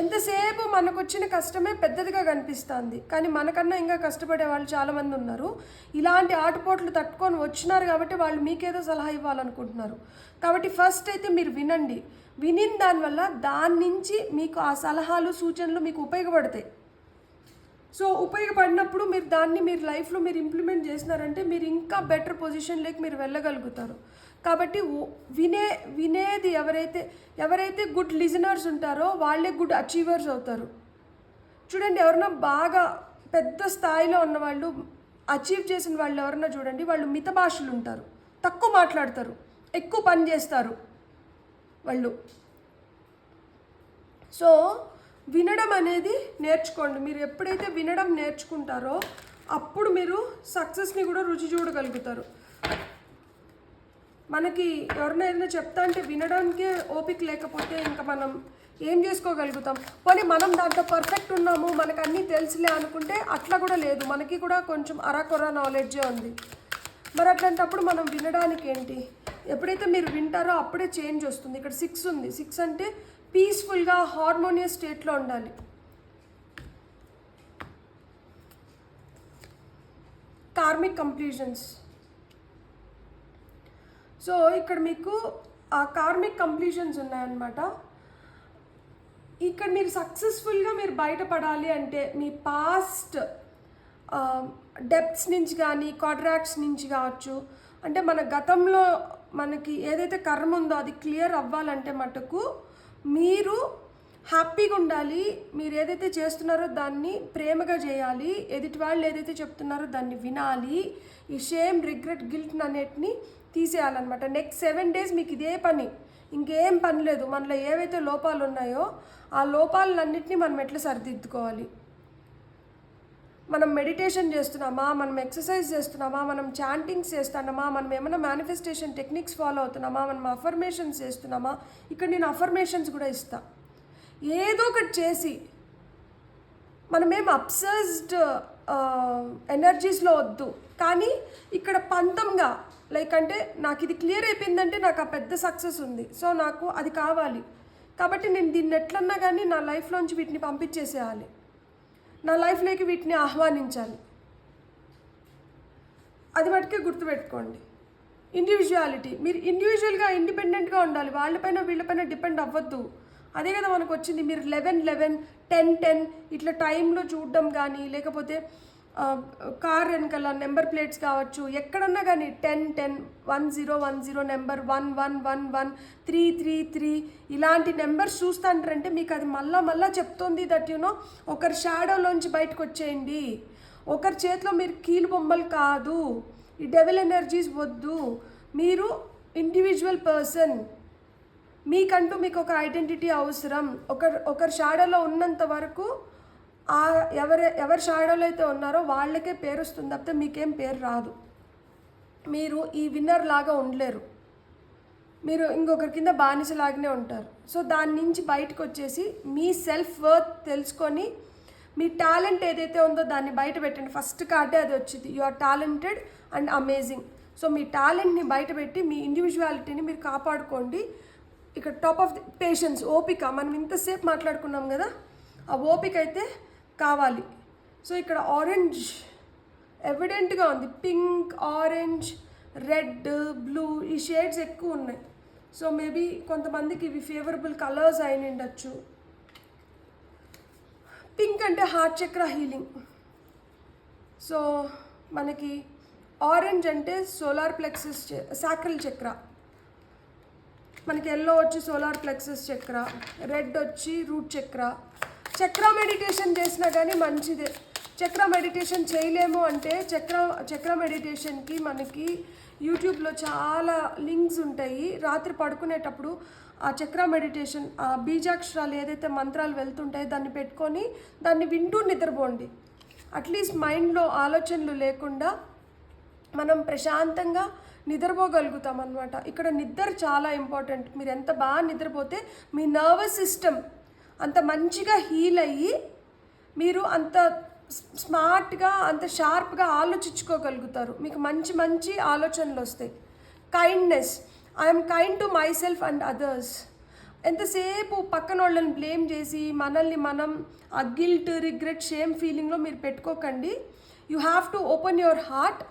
ఎంతసేపు మనకు వచ్చిన కష్టమే పెద్దదిగా కనిపిస్తుంది, కానీ మనకన్నా ఇంకా కష్టపడే వాళ్ళు చాలామంది ఉన్నారు. ఇలాంటి ఆటుపోట్లు తట్టుకొని వచ్చినారు కాబట్టి వాళ్ళు మీకేదో సలహా ఇవ్వాలనుకుంటున్నారు. కాబట్టి ఫస్ట్ అయితే మీరు వినండి. వినిన దానివల్ల దాని నుంచి మీకు ఆ సలహాలు సూచనలు మీకు ఉపయోగపడతాయి. సో ఉపయోగపడినప్పుడు మీరు లైఫ్లో మీరు ఇంప్లిమెంట్ చేసినారంటే మీరు ఇంకా బెటర్ పొజిషన్లోకి మీరు వెళ్ళగలుగుతారు. కాబట్టి వినేది ఎవరైతే గుడ్ లిజనర్స్ ఉంటారో వాళ్ళే గుడ్ అచీవర్స్ అవుతారు. చూడండి, ఎవరైనా బాగా పెద్ద స్థాయిలో ఉన్నవాళ్ళు, అచీవ్ చేసిన వాళ్ళు ఎవరైనా చూడండి, వాళ్ళు మిత భాషలు ఉంటారు, తక్కువ మాట్లాడతారు, ఎక్కువ పని చేస్తారు వాళ్ళు. సో వినడం అనేది నేర్చుకోండి. మీరు ఎప్పుడైతే వినడం నేర్చుకుంటారో అప్పుడు మీరు సక్సెస్ని కూడా రుచి చూడగలుగుతారు. మనకి ఎవరైనా ఏదైనా చెప్తా అంటే వినడానికే ఓపిక లేకపోతే ఇంకా మనం ఏం చేసుకోగలుగుతాం? పోనీ మనం దాంట్లో పర్ఫెక్ట్ ఉన్నాము, మనకు అన్నీ తెలుసులే అనుకుంటే అట్లా కూడా లేదు, మనకి కూడా కొంచెం అరాకొరా నాలెడ్జే ఉంది. మరి అట్లాంటప్పుడు మనం వినడానికి ఏంటి? ఎప్పుడైతే మీరు వింటారో అప్పుడే చేంజ్ వస్తుంది. ఇక్కడ 6 ఉంది. 6 అంటే పీస్ఫుల్గా హార్మోనియస్ స్టేట్లో ఉండాలి. Karmic completions. సో ఇక్కడ మీకు ఆ కార్మిక్ కంప్లీషన్స్ ఉన్నాయన్నమాట. ఇక్కడ మీరు సక్సెస్ఫుల్గా మీరు బయటపడాలి అంటే మీ పాస్ట్ డెప్త్స్ నుంచి కానీ కాంట్రాక్ట్స్ నుంచి కావచ్చు, అంటే మన గతంలో మనకి ఏదైతే కర్మ ఉందో అది క్లియర్ అవ్వాలంటే మటుకు మీరు హ్యాపీగా ఉండాలి. మీరు ఏదైతే చేస్తున్నారో దాన్ని ప్రేమగా చేయాలి. ఎదుటి వాళ్ళు ఏదైతే చెప్తున్నారో దాన్ని వినాలి. ఈ షేమ్, రిగ్రెట్, గిల్ట్ అన్నిటిని తీసేయాలన్నమాట. నెక్స్ట్ 7 days మీకు ఇదే పని, ఇంకేం పని లేదు. మనలో ఏవైతే లోపాలు ఉన్నాయో ఆ లోపాలన్నింటినీ మనం ఎట్లా సరిదిద్దుకోవాలి. మనం మెడిటేషన్ చేస్తున్నామా, మనం ఎక్సర్సైజ్ చేస్తున్నామా, మనం చాంటింగ్స్ చేస్తున్నామా, మనం ఏమైనా మేనిఫెస్టేషన్ టెక్నిక్స్ ఫాలో అవుతున్నామా, మనం అఫర్మేషన్స్ చేస్తున్నామా. ఇక్కడ నేను అఫర్మేషన్స్ కూడా ఇస్తా. ఏదో ఒకటి చేసి మనమేం అబ్సర్స్డ్ ఎనర్జీస్లో వద్దు, కానీ ఇక్కడ పంతంగా లైక్ అంటే నాకు ఇది క్లియర్ అయిపోయిందంటే నాకు ఆ పెద్ద సక్సెస్ ఉంది, సో నాకు అది కావాలి, కాబట్టి నేను దీన్ని ఎట్లన్నా కానీ నా లైఫ్లోంచి వీటిని పంపించేసేయాలి, నా లైఫ్లోకి వీటిని ఆహ్వానించాలి. అది మటుకే గుర్తుపెట్టుకోండి. ఇండివిజువాలిటీ, మీరు ఇండివిజువల్గా ఇండిపెండెంట్గా ఉండాలి, వాళ్ళపైన వీళ్ళపైన డిపెండ్ అవ్వద్దు. అదే కదా మనకు వచ్చింది. మీరు 11 10 ఇట్లా టైంలో చూడడం కానీ, లేకపోతే కార్ వెనకాల నెంబర్ ప్లేట్స్ కావచ్చు, ఎక్కడన్నా కానీ 10 10 నెంబర్ 1111 333 ఇలాంటి నెంబర్స్ చూస్తాంటారంటే మీకు అది మళ్ళా చెప్తోంది దట్ యునో ఒకరి షాడోలోంచి బయటకు వచ్చేయండి, ఒకరి చేతిలో మీరు కీలు బొమ్మలు కాదు, ఈ డెవిల్ ఎనర్జీస్ వద్దు, మీరు ఇండివిజువల్ పర్సన్, మీకంటూ మీకు ఒక ఐడెంటిటీ అవసరం. ఒకరి షాడోలో ఉన్నంత వరకు ఎవరి షాడోలో అయితే ఉన్నారో వాళ్ళకే పేరు వస్తుంది తప్పితే మీకేం పేరు రాదు. మీరు ఈ విన్నర్ లాగా ఉండలేరు, మీరు ఇంకొకరి కింద బానిసలాగానే ఉంటారు. సో దాని నుంచి బయటకు వచ్చేసి మీ సెల్ఫ్ వర్త్ తెలుసుకొని మీ టాలెంట్ ఏదైతే ఉందో దాన్ని బయట పెట్టండి. ఫస్ట్ కార్డే అది వచ్చింది, you are talented and amazing. So మీ టాలెంట్ని బయట పెట్టి మీ ఇండివిజువాలిటీని మీరు కాపాడుకోండి. ఇక్కడ టాప్ ఆఫ్ ది పేషెన్స్, ఓపిక, మనం ఇంతసేపు మాట్లాడుకున్నాం కదా, ఆ ఓపిక అయితే కావాలి. సో ఇక్కడ ఆరెంజ్ ఎవిడెంట్గా ఉంది, పింక్, ఆరెంజ్, రెడ్, బ్లూ ఈ షేడ్స్ ఎక్కువ ఉన్నాయి. సో మేబీ కొంతమందికి ఇవి ఫేవరబుల్ కలర్స్ అయిన ఉండొచ్చు. పింక్ అంటే హార్ట్ చక్ర హీలింగ్. సో మనకి ఆరెంజ్ అంటే సోలార్ ప్లెక్సస్ సాక్రల్ చక్ర, మనకి ఎల్లో వచ్చి సోలార్ ప్లెక్సస్ చక్ర, రెడ్ వచ్చి రూట్ చక్ర. చక్ర మెడిటేషన్ చేసినా కానీ మంచిదే. చక్ర మెడిటేషన్ చేయలేము అంటే చక్ర మెడిటేషన్కి మనకి యూట్యూబ్లో చాలా లింక్స్ ఉంటాయి. రాత్రి పడుకునేటప్పుడు ఆ చక్ర మెడిటేషన్, ఆ బీజాక్షరాలు ఏదైతే మంత్రాలు వెళ్తుంటాయో దాన్ని పెట్టుకొని దాన్ని వింటూ నిద్రపోండి. అట్లీస్ట్ మైండ్లో ఆలోచనలు లేకుండా మనం ప్రశాంతంగా నిద్రపోగలుగుతాం అన్నమాట. ఇక్కడ నిద్ర చాలా ఇంపార్టెంట్. మీరు ఎంత బాగా నిద్రపోతే మీ నర్వస్ సిస్టమ్ అంత మంచిగా హీల్ అయ్యి మీరు అంత స్మార్ట్గా అంత షార్ప్గా ఆలోచించుకోగలుగుతారు. మీకు మంచి మంచి ఆలోచనలు వస్తాయి. Kindness, I'm kind to myself and others. ఎంతసేపు పక్కన వాళ్ళని బ్లేమ్ చేసి మనల్ని మనం ఆ గిల్ట్, రిగ్రెట్, షేమ్ ఫీలింగ్లో మీరు పెట్టుకోకండి. You have to open your heart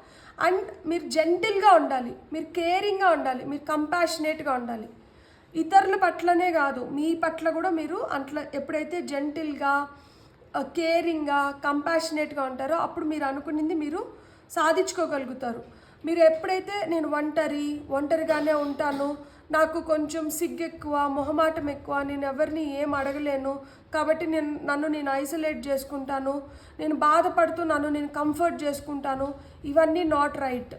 and మీరు జెంటిల్గా ఉండాలి, మీరు కేరింగ్గా ఉండాలి, మీరు కంపాషనేట్గా ఉండాలి. ఇతరుల పట్లనే కాదు మీ పట్ల కూడా మీరు అట్లా ఎప్పుడైతే జెంటిల్గా, కేరింగ్గా, కంపాషనేట్గా ఉంటారో అప్పుడు మీరు అనుకున్నది మీరు సాధించుకోగలుగుతారు. మీరు ఎప్పుడైతే నేను ఒంటరిగానే ఉంటాను, నాకు కొంచెం సిగ్గు ఎక్కువ, మొహమాటం ఎక్కువ, నేను ఎవరిని ఏం అడగలేను కాబట్టి నన్ను నేను ఐసోలేట్ చేసుకుంటాను, నేను బాధపడుతూ నేను కంఫర్ట్ చేసుకుంటాను, ఇవన్నీ నాట్ రైట్.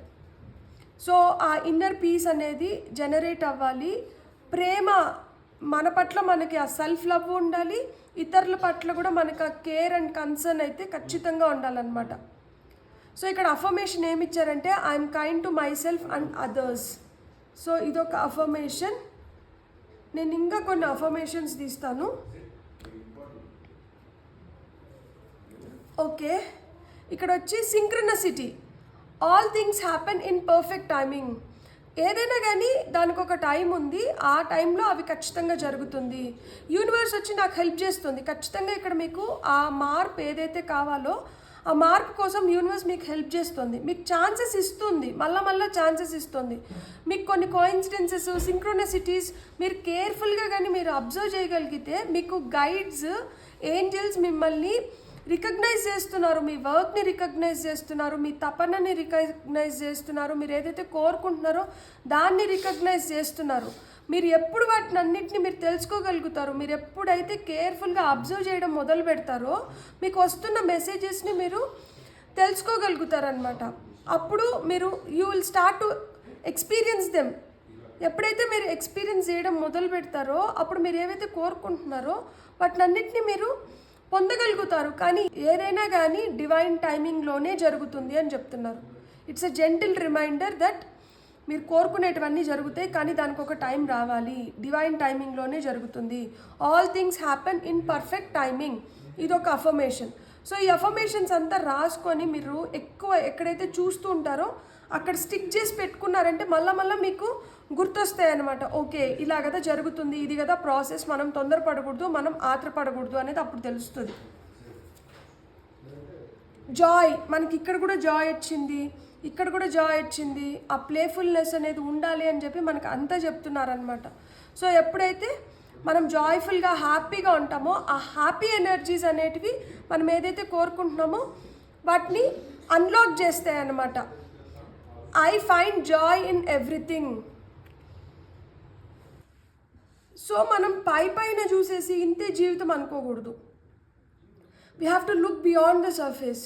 సో ఆ ఇన్నర్ పీస్ అనేది జనరేట్ అవ్వాలి. ప్రేమ మన పట్ల మనకి ఆ సెల్ఫ్ లవ్ ఉండాలి, ఇతరుల పట్ల కూడా మనకు ఆ కేర్ అండ్ కన్సర్న్ అయితే ఖచ్చితంగా ఉండాలన్నమాట. సో ఇక్కడ అఫర్మేషన్ ఏమి ఇచ్చారంటే I'm kind to myself and others. So ఇదొక అఫర్మేషన్. నేను ఇంకా కొన్ని అఫర్మేషన్స్ తీస్తాను. ఓకే, ఇక్కడ వచ్చి synchronicity, all things happen in perfect timing. ఏదైనా కానీ దానికి ఒక టైం ఉంది, ఆ టైంలో అవి ఖచ్చితంగా జరుగుతుంది. యూనివర్స్ వచ్చి నాకు హెల్ప్ చేస్తుంది ఖచ్చితంగా. ఇక్కడ మీకు ఆ మార్పు ఏదైతే కావాలో ఆ మార్పు కోసం యూనివర్స్ మీకు హెల్ప్ చేస్తుంది, మీకు ఛాన్సెస్ ఇస్తుంది, మళ్ళా ఛాన్సెస్ ఇస్తుంది. మీకు కొన్ని కోఇన్సిడెన్సెస్, సింక్రోనసిటీస్ మీరు కేర్ఫుల్గా కానీ మీరు అబ్జర్వ్ చేయగలిగితే మీకు గైడ్స్, ఏంజల్స్ మిమ్మల్ని రికగ్నైజ్ చేస్తున్నారు, మీ వర్క్ని రికగ్నైజ్ చేస్తున్నారు, మీ తపనని రికగ్నైజ్ చేస్తున్నారు, మీరు ఏదైతే కోరుకుంటున్నారో దాన్ని రికగ్నైజ్ చేస్తున్నారు. మీరు ఎప్పుడు వాటిని అన్నింటినీ మీరు తెలుసుకోగలుగుతారు, మీరు ఎప్పుడైతే కేర్ఫుల్గా అబ్జర్వ్ చేయడం మొదలు పెడతారో మీకు వస్తున్న మెసేజెస్ని మీరు తెలుసుకోగలుగుతారనమాట. అప్పుడు మీరు you will start to experience them. ఎప్పుడైతే మీరు ఎక్స్పీరియన్స్ చేయడం మొదలు పెడతారో అప్పుడు మీరు ఏవైతే కోరుకుంటున్నారో వాటిని అన్నింటినీ మీరు పొందగలుగుతారు. కానీ ఏదైనా కానీ డివైన్ టైమింగ్లోనే జరుగుతుంది అని చెప్తున్నారు. It's a gentle reminder that మీరు కోరుకునేటివన్నీ జరుగుతాయి కానీ దానికి ఒక టైం రావాలి, డివైన్ టైమింగ్లోనే జరుగుతుంది. All things happen in perfect timing. ఇది ఒక అఫర్మేషన్. సో ఈ అఫర్మేషన్స్ అంతా రాసుకొని మీరు ఎక్కువ ఎక్కడైతే చూస్తూ ఉంటారో అక్కడ స్టిక్ చేసి పెట్టుకున్నారంటే మళ్ళీ మీకు గుర్తొస్తాయి అనమాట. ఓకే, ఇలా కదా జరుగుతుంది, ఇది కదా ప్రాసెస్, మనం తొందరపడకూడదు, మనం ఆత్రపడకూడదు అనేది అప్పుడు తెలుస్తుంది. జాయ్, మనకి ఇక్కడ కూడా జాయ్ వచ్చింది, ఇక్కడ కూడా జాయ్ వచ్చింది. ఆ ప్లేఫుల్నెస్ అనేది ఉండాలి అని చెప్పి మనకు అంతా చెప్తున్నారనమాట. సో ఎప్పుడైతే మనం జాయ్ఫుల్గా హ్యాపీగా ఉంటామో ఆ హ్యాపీ ఎనర్జీస్ అనేటివి మనం ఏదైతే కోరుకుంటున్నామో వాటిని అన్లాక్ చేస్తాయి అన్నమాట. I find Joy in everything. So మనం పైన చూసేసి ఇంతే జీవితం అనుకోకూడదు. We have to look beyond the surface.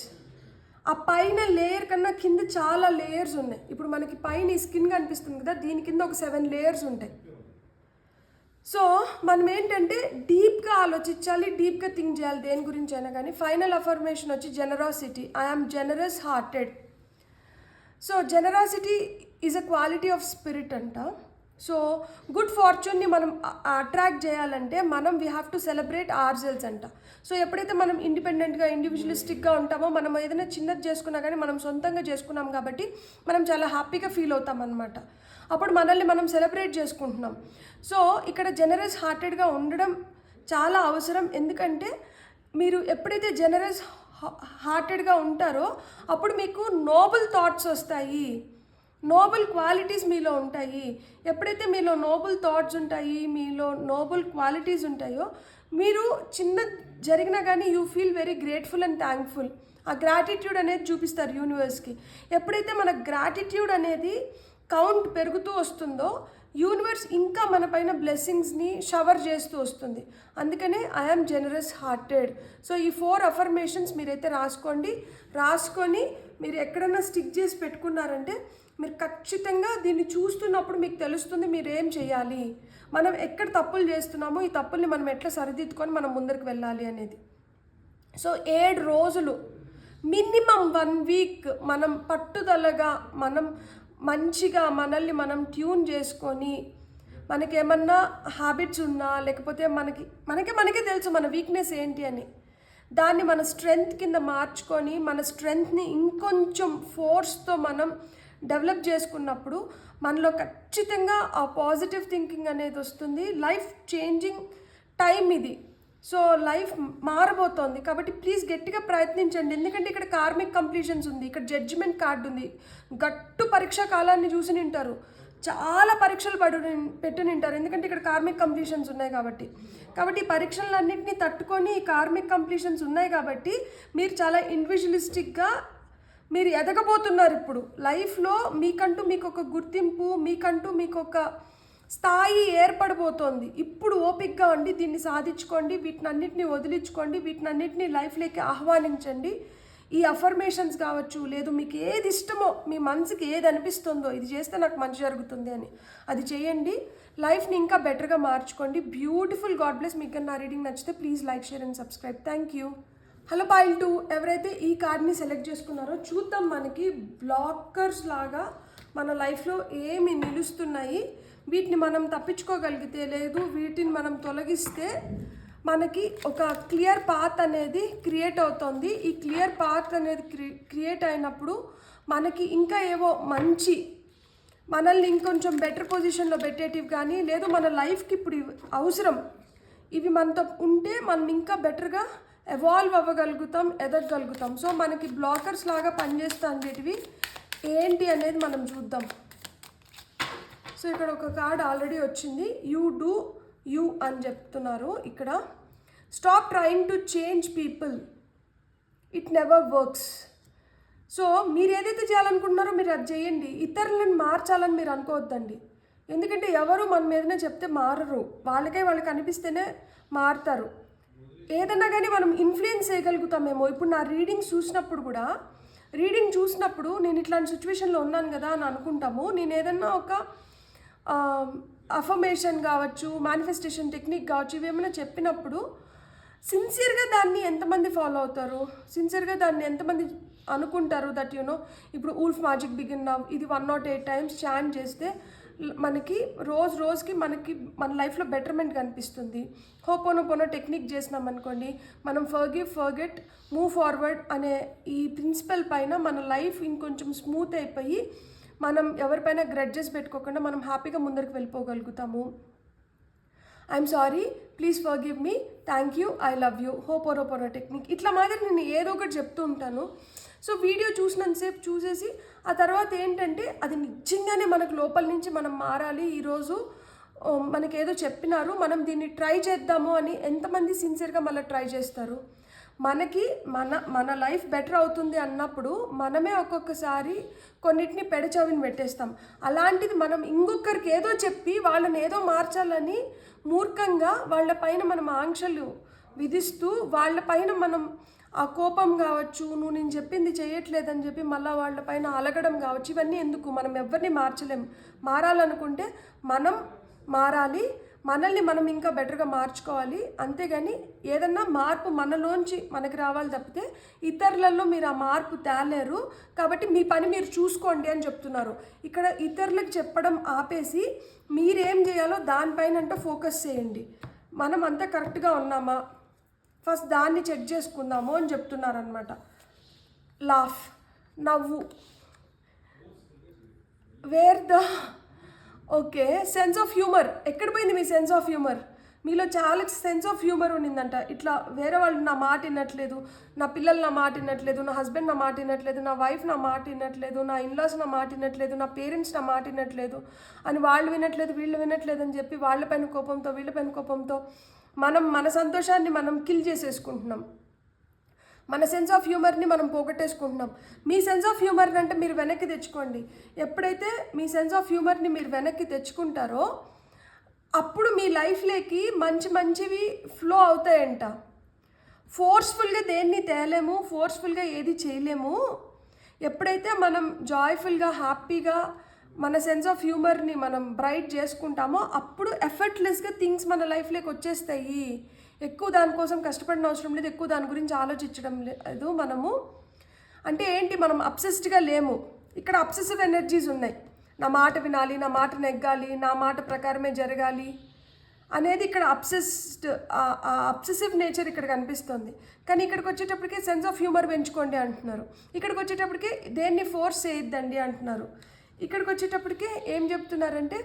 ఆ పైన లేయర్ కన్నా కింద చాలా లేయర్స్ ఉన్నాయి. ఇప్పుడు మనకి పైన ఈ స్కిన్ కనిపిస్తుంది కదా, దీని కింద ఒక 7 లేయర్స్ ఉంటాయి. సో మనం ఏంటంటే డీప్గా ఆలోచించాలి, డీప్గా థింక్ చేయాలి దేని గురించి అయినా కానీ. ఫైనల్ అఫర్మేషన్ వచ్చి generosity. I'm generous hearted. So generosity is a quality of spirit అంట. సో గుడ్ ఫార్చ్యూన్ని మనం అట్రాక్ట్ చేయాలంటే మనం we have to celebrate our cells అంట. సో ఎప్పుడైతే మనం ఇండిపెండెంట్గా ఇండివిజువలిస్టిక్గా ఉంటామో, మనం ఏదైనా చిన్నది చేసుకున్నా కానీ మనం సొంతంగా చేసుకున్నాం కాబట్టి మనం చాలా హ్యాపీగా ఫీల్ అవుతాం అనమాట. అప్పుడు మనల్ని మనం సెలబ్రేట్ చేసుకుంటున్నాం. సో ఇక్కడ జెనరస్ హార్టెడ్గా ఉండడం చాలా అవసరం. ఎందుకంటే మీరు ఎప్పుడైతే జెనరస్ హార్టెడ్గా ఉంటారో అప్పుడు మీకు నోబుల్ థాట్స్ వస్తాయి, నోబుల్ క్వాలిటీస్ మీలో ఉంటాయి. ఎప్పుడైతే మీలో నోబుల్ థాట్స్ ఉంటాయి, మీలో నోబుల్ క్వాలిటీస్ ఉంటాయో మీరు చిన్న జరిగినా కానీ you feel very grateful and thankful. ఆ గ్రాటిట్యూడ్ అనేది చూపిస్తారు యూనివర్స్కి. ఎప్పుడైతే మన గ్రాటిట్యూడ్ అనేది కౌంట్ పెరుగుతూ వస్తుందో యూనివర్స్ ఇంకా మన పైన బ్లెస్సింగ్స్ని షవర్ చేస్తూ వస్తుంది. అందుకనే ఐఎమ్ జెనరస్ హార్టెడ్. సో ఈ 4 అఫర్మేషన్స్ మీరైతే రాసుకొని మీరు ఎక్కడన్నా స్టిక్ చేసి పెట్టుకున్నారంటే మీరు ఖచ్చితంగా దీన్ని చూస్తున్నప్పుడు మీకు తెలుస్తుంది మీరు ఏం చేయాలి, మనం ఎక్కడ తప్పులు చేస్తున్నామో ఈ తప్పుల్ని మనం ఎట్లా సరిదిద్దుకొని మనం ముందరికి వెళ్ళాలి అనేది. సో 7 రోజులు మినిమం 1 వీక్ మనం పట్టుదలగా మనం మంచిగా మనల్ని మనం ట్యూన్ చేసుకొని, మనకేమన్నా హ్యాబిట్స్ ఉన్నా లేకపోతే మనకే తెలుసు మన వీక్నెస్ ఏంటి అని, దాన్ని మన స్ట్రెంగ్త్ కింద మార్చుకొని మన స్ట్రెంగ్త్ని ఇంకొంచెం ఫోర్స్తో మనం డెవలప్ చేసుకున్నప్పుడు మనలో ఖచ్చితంగా ఆ పాజిటివ్ థింకింగ్ అనేది వస్తుంది. లైఫ్ చేంజింగ్ టైం ఇది. సో లైఫ్ మారబోతోంది కాబట్టి ప్లీజ్ గట్టిగా ప్రయత్నించండి. ఎందుకంటే ఇక్కడ కార్మిక్ కంప్లీషన్స్ ఉంది, ఇక్కడ జడ్జిమెంట్ కార్డు ఉంది, గట్టు పరీక్షా కాలాన్ని చూసి నింటారు, చాలా పరీక్షలు పెట్టి నింటారు. ఎందుకంటే ఇక్కడ కార్మిక్ కంప్లీషన్స్ ఉన్నాయి కాబట్టి ఈ పరీక్షలన్నింటినీ తట్టుకొని ఈ కార్మిక్ కంప్లీషన్స్ ఉన్నాయి కాబట్టి మీరు చాలా ఇండివిజువలిస్టిక్గా మీరు ఎదగబోతున్నారు. ఇప్పుడు లైఫ్లో మీకంటూ మీకు ఒక గుర్తింపు, మీకంటూ మీకు ఒక స్థాయి ఏర్పడబోతోంది. ఇప్పుడు ఓపికగా ఉండి దీన్ని సాధించుకోండి, వీటినన్నిటిని వదిలించుకోండి, వీటినన్నిటిని లైఫ్లోకి ఆహ్వానించండి. ఈ అఫర్మేషన్స్ కావచ్చు, లేదు మీకు ఏది ఇష్టమో, మీ మనసుకి ఏది అనిపిస్తుందో ఇది చేస్తే నాకు మంచి జరుగుతుంది అని అది చేయండి. లైఫ్ని ఇంకా బెటర్గా మార్చుకోండి. బ్యూటిఫుల్. God bless. మీకు నా రీడింగ్ నచ్చితే please like, share and subscribe. Thank you. Hello foil 2 ఎవరైతే ఈ కార్డ్ని సెలెక్ట్ చేసుకున్నారో చూద్దాం. మనకి బ్లాకర్స్ లాగా మన లైఫ్లో ఏమి నిలుస్తున్నాయి, వీటిని మనం తప్పించుకోగలిగితే, లేదు వీటిని మనం తొలగిస్తే మనకి ఒక క్లియర్ పాత్ అనేది క్రియేట్ అవుతుంది. ఈ క్లియర్ పాత్ అనేది క్రియేట్ అయినప్పుడు మనకి ఇంకా ఏవో మంచి మనల్ని ఇంకొంచెం బెటర్ పొజిషన్లో పెట్టేటివి కానీ, లేదు మన లైఫ్కి ఇప్పుడు అవసరం, ఇవి మనతో ఉంటే మనం ఇంకా బెటర్గా ఎవాల్వ్ అవ్వగలుగుతాం, ఎదగగలుగుతాం. సో మనకి బ్లాకర్స్ లాగా పనిచేస్తాం వీటివి ఏంటి అనేది మనం చూద్దాం. సో ఇక్కడ ఒక కార్డ్ ఆల్రెడీ వచ్చింది. యూ డూ యూ అని చెప్తున్నారు ఇక్కడ. Stop trying to change people, it never works. So మీరు ఏదైతే చేయాలనుకుంటున్నారో మీరు అది చేయండి. ఇతరులను మార్చాలని మీరు అనుకోవద్దండి. ఎందుకంటే ఎవరు మన మీదనే చెప్తే మారరు, వాళ్ళకి అనిపిస్తేనే మారుతారు. ఏదన్నా కానీ మనం ఇన్ఫ్లుయెన్స్ చేయగలుగుతామేమో. ఇప్పుడు నా రీడింగ్ చూసినప్పుడు నేను ఇట్లాంటి సిచ్యువేషన్లో ఉన్నాను కదా అని అనుకుంటాము. నేను ఏదన్నా ఒక అఫర్మేషన్ కావచ్చు, మేనిఫెస్టేషన్ టెక్నిక్ కావచ్చు, ఇవేమైనా చెప్పినప్పుడు సిన్సియర్గా దాన్ని ఎంతమంది ఫాలో అవుతారు, సిన్సియర్గా దాన్ని ఎంతమంది అనుకుంటారు దట్ ఇప్పుడు ఊల్ఫ్ మ్యాజిక్ బిగిన్ నవ్ ఇది 108 times చాంట్ చేస్తే మనకి రోజుకి మనకి మన లైఫ్లో బెటర్మెంట్ కనిపిస్తుంది. హోపోనోపోనో టెక్నిక్ చేసినాం అనుకోండి, మనం ఫర్గివ్, ఫర్గెట్, మూవ్ ఫార్వర్డ్ అనే ఈ ప్రిన్సిపల్ పైన మన లైఫ్ ఇంకొంచెం స్మూత్ అయిపోయి మనం ఎవరిపైన గ్రెడ్జెస్ పెట్టుకోకుండా మనం హ్యాపీగా ముందరికి వెళ్ళిపోగలుగుతాము. I'm sorry, please forgive me, thank you, I love you, Hooponopono technique, ఇట్లా మాదిరి నేను ఏదో ఒకటి చెప్తూ ఉంటాను. సో వీడియో చూసినంతసేపు చూసేసి ఆ తర్వాత ఏంటంటే అది నిజంగానే మనకు లోపల నుంచి మనం మారాలి, ఈరోజు మనకేదో చెప్పినారు, మనం దీన్ని ట్రై చేద్దాము అని ఎంతమంది సిన్సియర్గా మళ్ళీ ట్రై చేస్తారు? మనకి మన లైఫ్ బెటర్ అవుతుంది అన్నప్పుడు మనమే ఒక్కొక్కసారి కొన్నిటిని పెడచవిని పెట్టేస్తాం. అలాంటిది మనం ఇంకొకరికి ఏదో చెప్పి వాళ్ళని ఏదో మార్చాలని మూర్ఖంగా వాళ్ళపైన మనం ఆంక్షలు విధిస్తూ వాళ్ళపైన మనం ఆ కోపం కావచ్చు, నువ్వు నేను చెప్పింది చేయట్లేదని చెప్పి మళ్ళీ వాళ్ళపైన అలగడం కావచ్చు, ఇవన్నీ ఎందుకు? మనం ఎవరిని మార్చలేం. మారాలనుకుంటే మనం మారాలి, మనల్ని మనం ఇంకా బెటర్గా మార్చుకోవాలి. అంతేగాని ఏదన్నా మార్పు మనలోంచి మనకి రావాలి తప్పితే ఇతరులలో మీరు ఆ మార్పు తేలేరు. కాబట్టి మీ పని మీరు చూసుకోండి అని చెప్తున్నారు. ఇక్కడ ఇతరులకు చెప్పడం ఆపేసి మీరేం చేయాలో దానిపైన ఫోకస్ చేయండి. మనం అంతా కరెక్ట్గా ఉన్నామా, ఫస్ట్ దాన్ని చెక్ చేసుకుందాము అని చెప్తున్నారనమాట. లాఫ్, నవ్వు, wear the okay sense of humour, ఎక్కడ పోయింది మీ సెన్స్ ఆఫ్ హ్యూమర్? మీలో చాలా సెన్స్ ఆఫ్ హ్యూమర్ ఉండిందంట. ఇట్లా వేరే వాళ్ళు నా మాట వినట్లేదు, నా పిల్లలు నా మాట వినట్లేదు, నా హస్బెండ్ నా మాట వినట్లేదు, నా వైఫ్ నా మాట వినట్లేదు, నా ఇన్లాస్ నా మాట వినట్లేదు, నా పేరెంట్స్ నా మాట వినట్లేదు అని వాళ్ళు వినట్లేదు, వీళ్ళు వినట్లేదు అని చెప్పి వాళ్ళపైన కోపంతో వీళ్ళపైన కోపంతో మనం మన సంతోషాన్ని మనం కిల్ చేసేసుకుంటున్నాం. మన సెన్స్ ఆఫ్ హ్యూమర్ని మనం పోగొట్టేసుకుంటున్నాం. మీ సెన్స్ ఆఫ్ హ్యూమర్ని అంటే మీరు వెనక్కి తెచ్చుకోండి. ఎప్పుడైతే మీ సెన్స్ ఆఫ్ హ్యూమర్ని మీరు వెనక్కి తెచ్చుకుంటారో అప్పుడు మీ లైఫ్లోకి మంచివి ఫ్లో అవుతాయంట. ఫోర్స్ఫుల్గా దేన్ని తేలేము, ఫోర్స్ఫుల్గా ఏది చేయలేము. ఎప్పుడైతే మనం జాయ్ఫుల్గా, హ్యాపీగా మన సెన్స్ ఆఫ్ హ్యూమర్ని మనం బ్రైట్ చేసుకుంటామో అప్పుడు ఎఫర్ట్లెస్గా థింగ్స్ మన లైఫ్లోకి వచ్చేస్తాయి. ఎక్కువ దానికోసం కష్టపడిన అవసరం లేదు, ఎక్కువ దాని గురించి ఆలోచించడం లేదు మనము. అంటే ఏంటి, మనం అబ్సెస్డ్గా లేము. ఇక్కడ అబ్సెసివ్ ఎనర్జీస్ ఉన్నాయి. నా మాట వినాలి, నా మాట నెగ్గాలి, నా మాట ప్రకారమే జరగాలి అనేది ఇక్కడ అబ్సెసివ్ నేచర్ ఇక్కడ కనిపిస్తుంది. కానీ ఇక్కడికి వచ్చేటప్పటికే సెన్స్ ఆఫ్ హ్యూమర్ పెంచుకోండి అంటున్నారు. ఇక్కడికి వచ్చేటప్పటికే దేన్ని ఫోర్స్ చేయొద్దండి అంటున్నారు. ఇక్కడికి వచ్చేటప్పటికే ఏం చెప్తున్నారంటే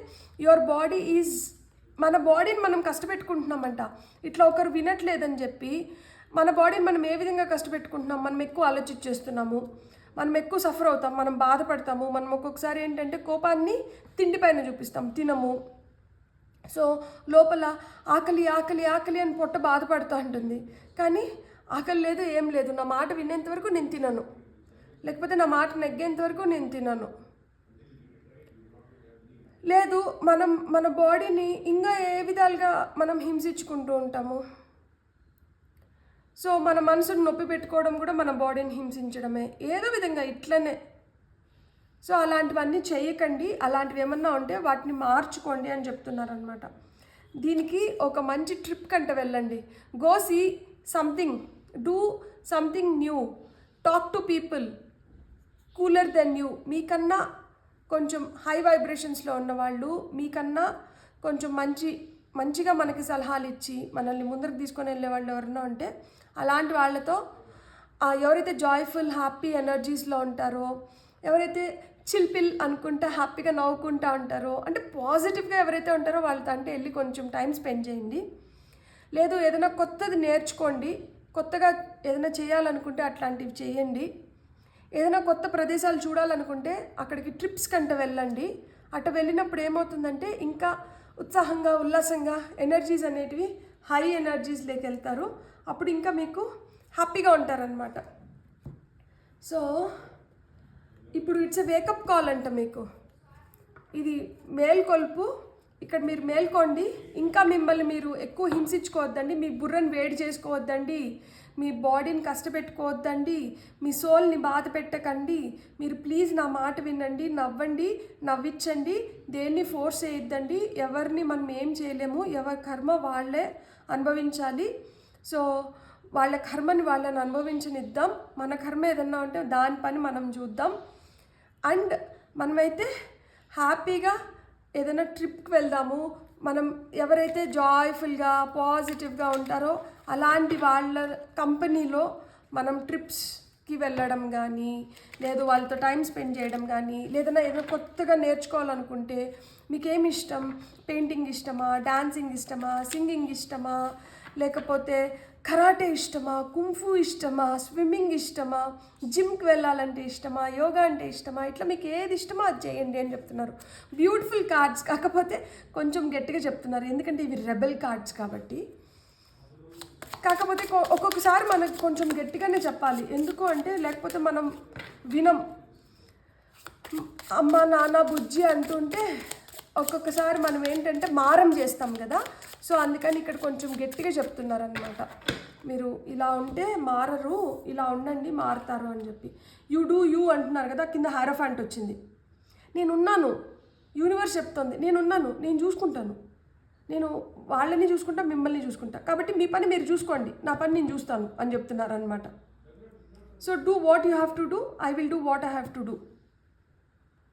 యువర్ బాడీ ఈజ్, మన బాడీని మనం కష్టపెట్టుకుంటున్నామంట. ఇట్లా ఒకరు వినట్లేదని చెప్పి మన బాడీని మనం ఏ విధంగా కష్టపెట్టుకుంటున్నాం, మనం ఎక్కువ ఆలోచించేస్తున్నాము, మనం ఎక్కువ సఫర్ అవుతాం, మనం బాధపడతాము. మనం ఒక్కొక్కసారి ఏంటంటే కోపాన్ని తిండిపైన చూపిస్తాం, తినము. సో లోపల ఆకలి ఆకలి ఆకలి అని పొట్ట బాధపడుతూ ఉంటుంది. కానీ ఆకలి లేదు, ఏం లేదు, నా మాట వినేంత వరకు నేను తినను, లేకపోతే నా మాట నెగ్గేంత వరకు నేను తినను. లేదు, మన బాడీని ఇంకా ఏ విధాలుగా మనం హింసించుకుంటూ ఉంటాము. సో మన మనసును నొప్పి పెట్టుకోవడం కూడా మన బాడీని హింసించడమే, ఏదో విధంగా ఇట్లనే. సో అలాంటివన్నీ చేయకండి. అలాంటివి ఏమన్నా ఉంటే వాటిని మార్చుకోండి అని చెప్తున్నారనమాట. దీనికి ఒక మంచి ట్రిప్ కంటే వెళ్ళండి. Go see something, do something new, talk to people cooler than you. మీకన్నా కొంచెం హై వైబ్రేషన్స్లో ఉన్నవాళ్ళు, మీకన్నా కొంచెం మంచిగా మనకి సలహాలు ఇచ్చి మనల్ని ముందరకు తీసుకొని వెళ్ళే వాళ్ళు ఎవరన్నా ఉంటే అలాంటి వాళ్ళతో, ఎవరైతే జాయ్ఫుల్ హ్యాపీ ఎనర్జీస్లో ఉంటారో, ఎవరైతే చిల్పిల్ అనుకుంటా హ్యాపీగా నవ్వుకుంటా ఉంటారో, అంటే పాజిటివ్గా ఎవరైతే ఉంటారో వాళ్ళతో అంటే వెళ్ళి కొంచెం టైం స్పెండ్ చేయండి. లేదు ఏదైనా కొత్తది నేర్చుకోండి, కొత్తగా ఏదైనా చేయాలనుకుంటే అట్లాంటివి చేయండి. ఏదైనా కొత్త ప్రదేశాలు చూడాలనుకుంటే అక్కడికి ట్రిప్స్ కంటే వెళ్ళండి. అటు వెళ్ళినప్పుడు ఏమవుతుందంటే ఇంకా ఉత్సాహంగా, ఉల్లాసంగా, ఎనర్జీస్ అనేటివి హై ఎనర్జీస్లోకి వెళ్తారు. అప్పుడు ఇంకా మీకు హ్యాపీగా ఉంటారనమాట. సో ఇప్పుడు ఇట్స్ ఎ వేకప్ కాల్ అంట మీకు. ఇది మేల్కొల్పు. ఇక్కడ మీరు మేల్కోండి. ఇంకా మిమ్మల్ని మీరు ఎక్కువ హింసించుకోవద్దండి, మీ బుర్రని వేడి చేసుకోవద్దండి, మీ బాడీని కష్టపెట్టుకోవద్దండి, మీ సోల్ని బాధ పెట్టకండి. మీరు ప్లీజ్ నా మాట వినండి, నవ్వండి, నవ్వించండి, దేన్ని ఫోర్స్ చేయొద్దండి. ఎవరిని మనం ఏం చేయలేము, ఎవరి కర్మ వాళ్ళే అనుభవించాలి. సో వాళ్ళ కర్మని వాళ్ళని అనుభవించనిద్దాం. మన కర్మ ఏదన్నా ఉంటే దాని పని మనం చూద్దాం. అండ్ మనమైతే హ్యాపీగా ఏదైనా ట్రిప్కి వెళ్దాము, మనం ఎవరైతే జాయ్ఫుల్గా పాజిటివ్గా ఉంటారో అలాంటి వాళ్ళ కంపెనీలో మనం ట్రిప్స్కి వెళ్ళడం కానీ, లేదు వాళ్ళతో టైం స్పెండ్ చేయడం కానీ, లేదన్నా ఏదైనా కొత్తగా నేర్చుకోవాలనుకుంటే మీకేమి ఇష్టం, పెయింటింగ్ ఇష్టమా, డాన్సింగ్ ఇష్టమా, సింగింగ్ ఇష్టమా, లేకపోతే కరాటే ఇష్టమా, కుంఫు ఇష్టమా, స్విమ్మింగ్ ఇష్టమా, జిమ్కి వెళ్ళాలంటే ఇష్టమా, యోగా అంటే ఇష్టమా, ఇట్లా మీకు ఏది ఇష్టమో అది చేయండి అని చెప్తున్నారు. బ్యూటిఫుల్ కార్డ్స్, కాకపోతే కొంచెం గట్టిగా చెప్తున్నారు ఎందుకంటే ఇవి రెబెల్ కార్డ్స్ కాబట్టి. కాకపోతే ఒక్కొక్కసారి మనకు కొంచెం గట్టిగానే చెప్పాలి, ఎందుకు అంటే లేకపోతే మనం వినం. అమ్మ నాన్న బుజ్జి అంటుంటే ఒక్కొక్కసారి మనం ఏంటంటే మారం చేస్తాం కదా. సో అందుకని ఇక్కడ కొంచెం గట్టిగా చెప్తున్నారనమాట, మీరు ఇలా ఉంటే మారరు, ఇలా ఉండండి మారుతారు అని చెప్పి. యూ డూ యూ అంటున్నారు కదా, కింద హారఫాంట్ వచ్చింది. నేనున్నాను, యూనివర్స్ చెప్తుంది నేనున్నాను, నేను చూసుకుంటాను, నేను వాళ్ళని చూసుకుంటా, మిమ్మల్ని చూసుకుంటా, కాబట్టి మీ పని మీరు చూసుకోండి, నా పని నేను చూస్తాను అని చెప్తున్నారు అనమాట. So do what you have to do, I will do what I have to do.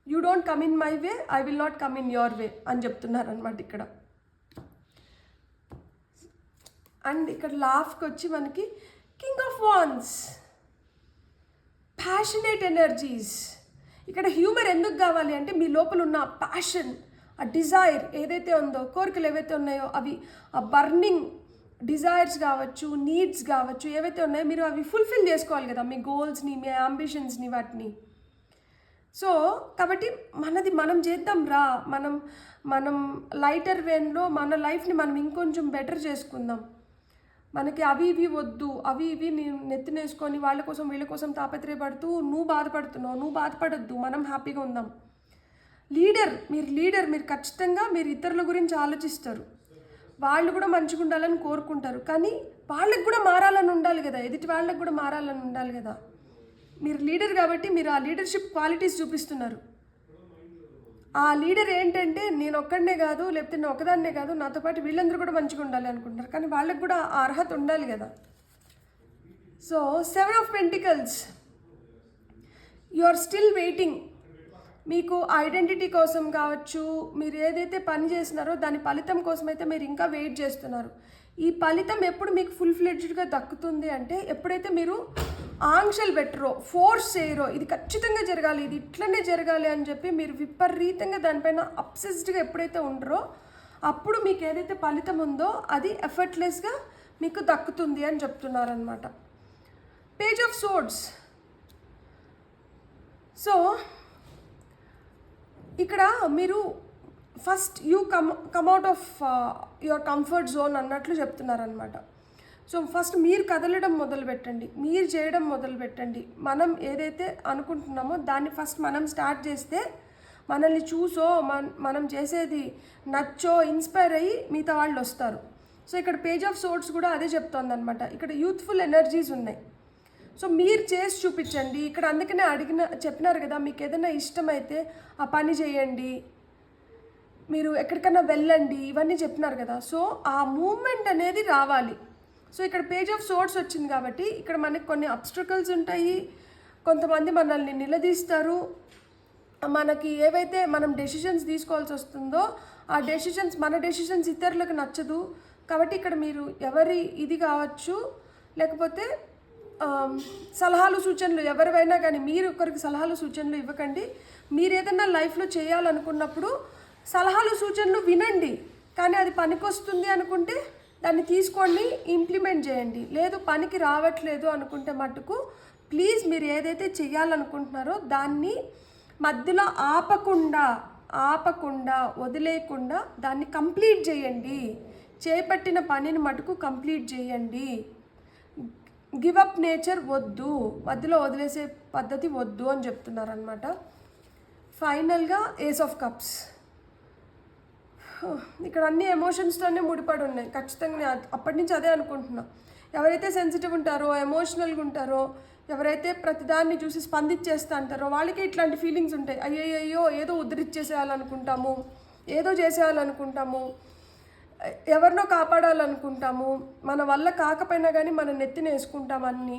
You don't come in my way, I will not come in your way అని చెప్తున్నారు అనమాట ఇక్కడ. అండ్ ఇక్కడ లాస్ట్కి వచ్చి మనకి king of wands, passionate energies. ఇక్కడ humour ఎందుకు కావాలి అంటే మీ లోపల ఉన్న ప్యాషన్, ఆ డిజైర్ ఏదైతే ఉందో, కోరికలు ఏవైతే ఉన్నాయో అవి, ఆ బర్నింగ్ డిజైర్స్ కావచ్చు, నీడ్స్ కావచ్చు, ఏవైతే ఉన్నాయో మీరు అవి ఫుల్ఫిల్ చేసుకోవాలి కదా, మీ గోల్స్ని, మీ అంబిషన్స్ని, వాటిని. సో కాబట్టి మనది మనం చేద్దాం రా, మనం లైటర్ వేన్లో మన లైఫ్ని మనం ఇంకొంచెం బెటర్ చేసుకుందాం. మనకి అవి ఇవి వద్దు, అవి ఇవి నెత్తినేసుకొని వాళ్ళ కోసం వీళ్ళ కోసం తాపత్రయపడుతూ నువ్వు బాధపడుతున్నావు, నువ్వు బాధపడద్దు, మనం హ్యాపీగా ఉందాం. లీడర్ మీరు ఖచ్చితంగా మీరు ఇతరుల గురించి ఆలోచిస్తారు, వాళ్ళు కూడా మంచిగా ఉండాలని కోరుకుంటారు, కానీ వాళ్ళకి కూడా మారాలని ఉండాలి కదా, ఎదుటి వాళ్ళకి కూడా మారాలని ఉండాలి కదా. మీరు లీడర్ కాబట్టి మీరు ఆ లీడర్షిప్ క్వాలిటీస్ చూపిస్తున్నారు. ఆ లీడర్ ఏంటంటే నేను ఒక్కడనే కాదు, లేకపోతే నేను ఒకదాన్నే కాదు, నాతో పాటు వీళ్ళందరూ కూడా మంచిగా ఉండాలి అనుకుంటారు, కానీ వాళ్ళకి కూడా ఆ అర్హత ఉండాలి కదా. So 7 of Pentacles, you are still waiting. మీకు ఐడెంటిటీ కోసం కావచ్చు, మీరు ఏదైతే పని చేస్తున్నారో దాని ఫలితం కోసం అయితే మీరు ఇంకా వెయిట్ చేస్తున్నారు. ఈ ఫలితం ఎప్పుడు మీకు ఫుల్ ఫ్లెడ్జ్డ్గా దక్కుతుంది అంటే ఎప్పుడైతే మీరు ఆంక్షలు పెట్టరో, ఫోర్స్ చేయరో, ఇది ఖచ్చితంగా జరగాలి, ఇది ఇట్లనే జరగాలి అని చెప్పి మీరు విపరీతంగా దానిపైన అబ్సెస్డ్గా ఎప్పుడైతే ఉండరో అప్పుడు మీకు ఏదైతే ఫలితం ఉందో అది ఎఫర్ట్లెస్గా మీకు దక్కుతుంది అని చెప్తున్నారనమాట. Page of swords. సో ఇక్కడ మీరు first you come out of your comfort zone అన్నట్లు చెప్తున్నారనమాట. సో ఫస్ట్ మీరు కదలడం మొదలు పెట్టండి, మీరు చేయడం మొదలు పెట్టండి. మనం ఏదైతే అనుకుంటున్నామో దాన్ని ఫస్ట్ మనం స్టార్ట్ చేస్తే మనల్ని చూసో మనం చేసేది నచ్చో ఇన్స్పైర్ అయ్యి మిగతా వాళ్ళు వస్తారు. సో ఇక్కడ పేజ్ ఆఫ్ సోర్డ్స్ కూడా అదే చెప్తోంది అనమాట. ఇక్కడ యూత్ఫుల్ ఎనర్జీస్ ఉన్నాయి. సో మీరు చేసి చూపించండి. ఇక్కడ అందుకనే చెప్పినారు కదా, మీకు ఏదైనా ఇష్టమైతే ఆ పని చేయండి, మీరు ఎక్కడికైనా వెళ్ళండి, ఇవన్నీ చెప్పినారు కదా. సో ఆ మూమెంట్ అనేది రావాలి. సో ఇక్కడ పేజ్ ఆఫ్ సోర్డ్స్ వచ్చింది కాబట్టి ఇక్కడ మనకి కొన్ని అబ్స్ట్రకల్స్ ఉంటాయి, కొంతమంది మనల్ని నిలదీస్తారు, మనకి ఏవైతే మనం డెసిషన్స్ తీసుకోవాల్సి వస్తుందో ఆ మన డెసిషన్స్ ఇతరులకు నచ్చదు. కాబట్టి ఇక్కడ మీరు ఎవరి ఇది కావచ్చు, లేకపోతే సలహాలు సూచనలు ఎవరివైనా కానీ మీరు ఒకరికి సలహాలు సూచనలు ఇవ్వకండి. మీరు ఏదైనా లైఫ్లో చేయాలనుకున్నప్పుడు సలహాలు సూచనలు వినండి, కానీ అది పనికొస్తుంది అనుకుంటే దాన్ని తీసుకోండి, ఇంప్లిమెంట్ చేయండి. లేదు పనికి రావట్లేదు అనుకుంటే మటుకు ప్లీజ్ మీరు ఏదైతే చేయాలనుకుంటున్నారో దాన్ని మధ్యలో ఆపకుండా వదిలేయకుండా దాన్ని కంప్లీట్ చేయండి. చేపట్టిన పనిని మటుకు కంప్లీట్ చేయండి. గివ్ అప్ నేచర్ వద్దు, మధ్యలో వదిలేసే పద్ధతి వద్దు అని చెప్తున్నారనమాట. ఫైనల్గా ఏస్ ఆఫ్ కప్స్. ఇక్కడ అన్ని ఎమోషన్స్తోనే ముడిపడి ఉన్నాయి. ఖచ్చితంగా నేను అప్పటి నుంచి అదే అనుకుంటున్నా. ఎవరైతే సెన్సిటివ్ ఉంటారో, ఎమోషనల్గా ఉంటారో, ఎవరైతే ప్రతిదాన్ని చూసి స్పందించేస్తా అంటారో వాళ్ళకి ఇట్లాంటి ఫీలింగ్స్ ఉంటాయి. అయ్యో ఏదో ఉద్ధరించేసేయాలనుకుంటాము, ఏదో చేసేయాలనుకుంటాము, ఎవరినో కాపాడాలనుకుంటాము, మన వల్ల కాకపోయినా కానీ మనం నెత్తిన వేసుకుంటాం అన్నీ.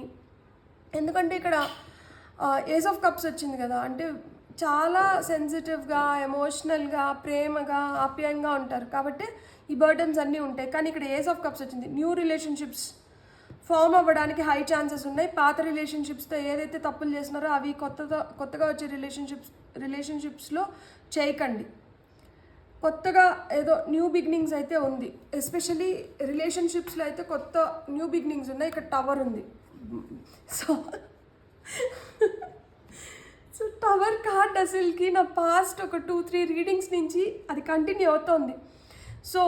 ఎందుకంటే ఇక్కడ ఏస్ ఆఫ్ కప్స్ వచ్చింది కదా, అంటే చాలా సెన్సిటివ్గా, ఎమోషనల్గా, ప్రేమగా, ఆప్యాయంగా ఉంటారు. కాబట్టి ఈ బర్డన్స్ అన్నీ ఉంటాయి. కానీ ఇక్కడ ఏస్ ఆఫ్ కప్స్ వచ్చింది. న్యూ రిలేషన్షిప్స్ ఫామ్ అవ్వడానికి హై ఛాన్సెస్ ఉన్నాయి. పాత రిలేషన్షిప్స్తో ఏదైతే తప్పులు చేస్తున్నారో అవి కొత్తగా వచ్చే రిలేషన్షిప్స్లో చేయకండి. కొత్తగా ఏదో న్యూ బిగినింగ్స్ అయితే ఉంది. ఎస్పెషలీ రిలేషన్షిప్స్లో అయితే కొత్త న్యూ బిగినింగ్స్ ఉన్నాయి. ఇక్కడ టవర్ ఉంది. సో టవర్ కార్డ్ అసలుకి నా పాస్ట్ ఒక 2-3 రీడింగ్స్ నుంచి అది కంటిన్యూ అవుతోంది. సో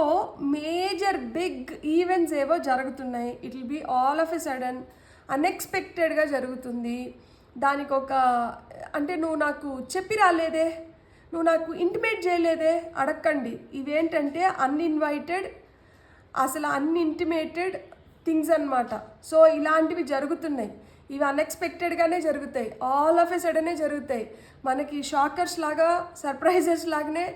మేజర్ బిగ్ ఈవెంట్స్ ఏవో జరుగుతున్నాయి. It will be all of a sudden, అన్ఎక్స్పెక్టెడ్గా జరుగుతుంది. దానికి ఒక అంటే నువ్వు నాకు చెప్పి రాలేదే, నువ్వు నాకు ఇంటిమేట్ చేయలేదే అడగండి. ఇవేంటంటే అన్ఇన్వైటెడ్, అసలు అన్ఇంటిమేటెడ్ థింగ్స్ అన్నమాట. సో ఇలాంటివి జరుగుతున్నాయి. ఇవి అన్ఎక్స్పెక్టెడ్గానే జరుగుతాయి, ఆల్ ఆఫ్ ఎ సడనే జరుగుతాయి. మనకి షాకర్స్ లాగా, సర్ప్రైజెస్ లాగానే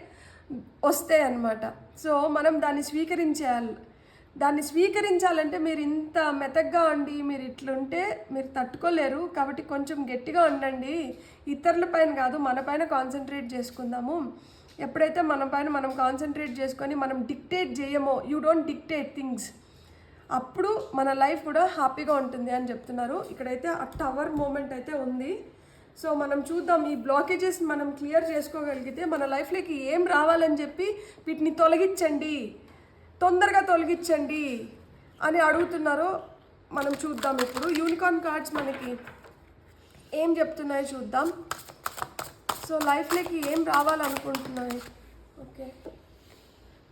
వస్తాయి అన్నమాట. సో మనం దాన్ని స్వీకరించాలి. దాన్ని స్వీకరించాలంటే మీరు ఇంత మెతగ్గా ఉండి మీరు ఇట్లుంటే మీరు తట్టుకోలేరు. కాబట్టి కొంచెం గట్టిగా ఉండండి. ఇతరుల పైన కాదు, మన పైన కాన్సన్ట్రేట్ చేసుకుందాము. ఎప్పుడైతే మన పైన మనం కాన్సన్ట్రేట్ చేసుకొని మనం డిక్టేట్ చేయమో, యూ డోంట్ డిక్టేట్ థింగ్స్, అప్పుడు మన లైఫ్ కూడా హ్యాపీగా ఉంటుంది అని చెప్తున్నారు. ఇక్కడైతే ఆ టవర్ మూమెంట్ అయితే ఉంది. సో మనం చూద్దాం, ఈ బ్లాకేజెస్ మనం క్లియర్ చేసుకోగలిగితే మన లైఫ్లోకి ఏం రావాలని చెప్పి వీటిని తొలగించండి, తొందరగా తొలగించండి అని అడుగుతున్నారు. మనం చూద్దాం. ఇప్పుడు యూనికార్న్ కార్డ్స్ మనకి ఏం చెప్తున్నాయో చూద్దాం. సో లైఫ్లోకి ఏం రావాలనుకుంటున్నాయి? ఓకే,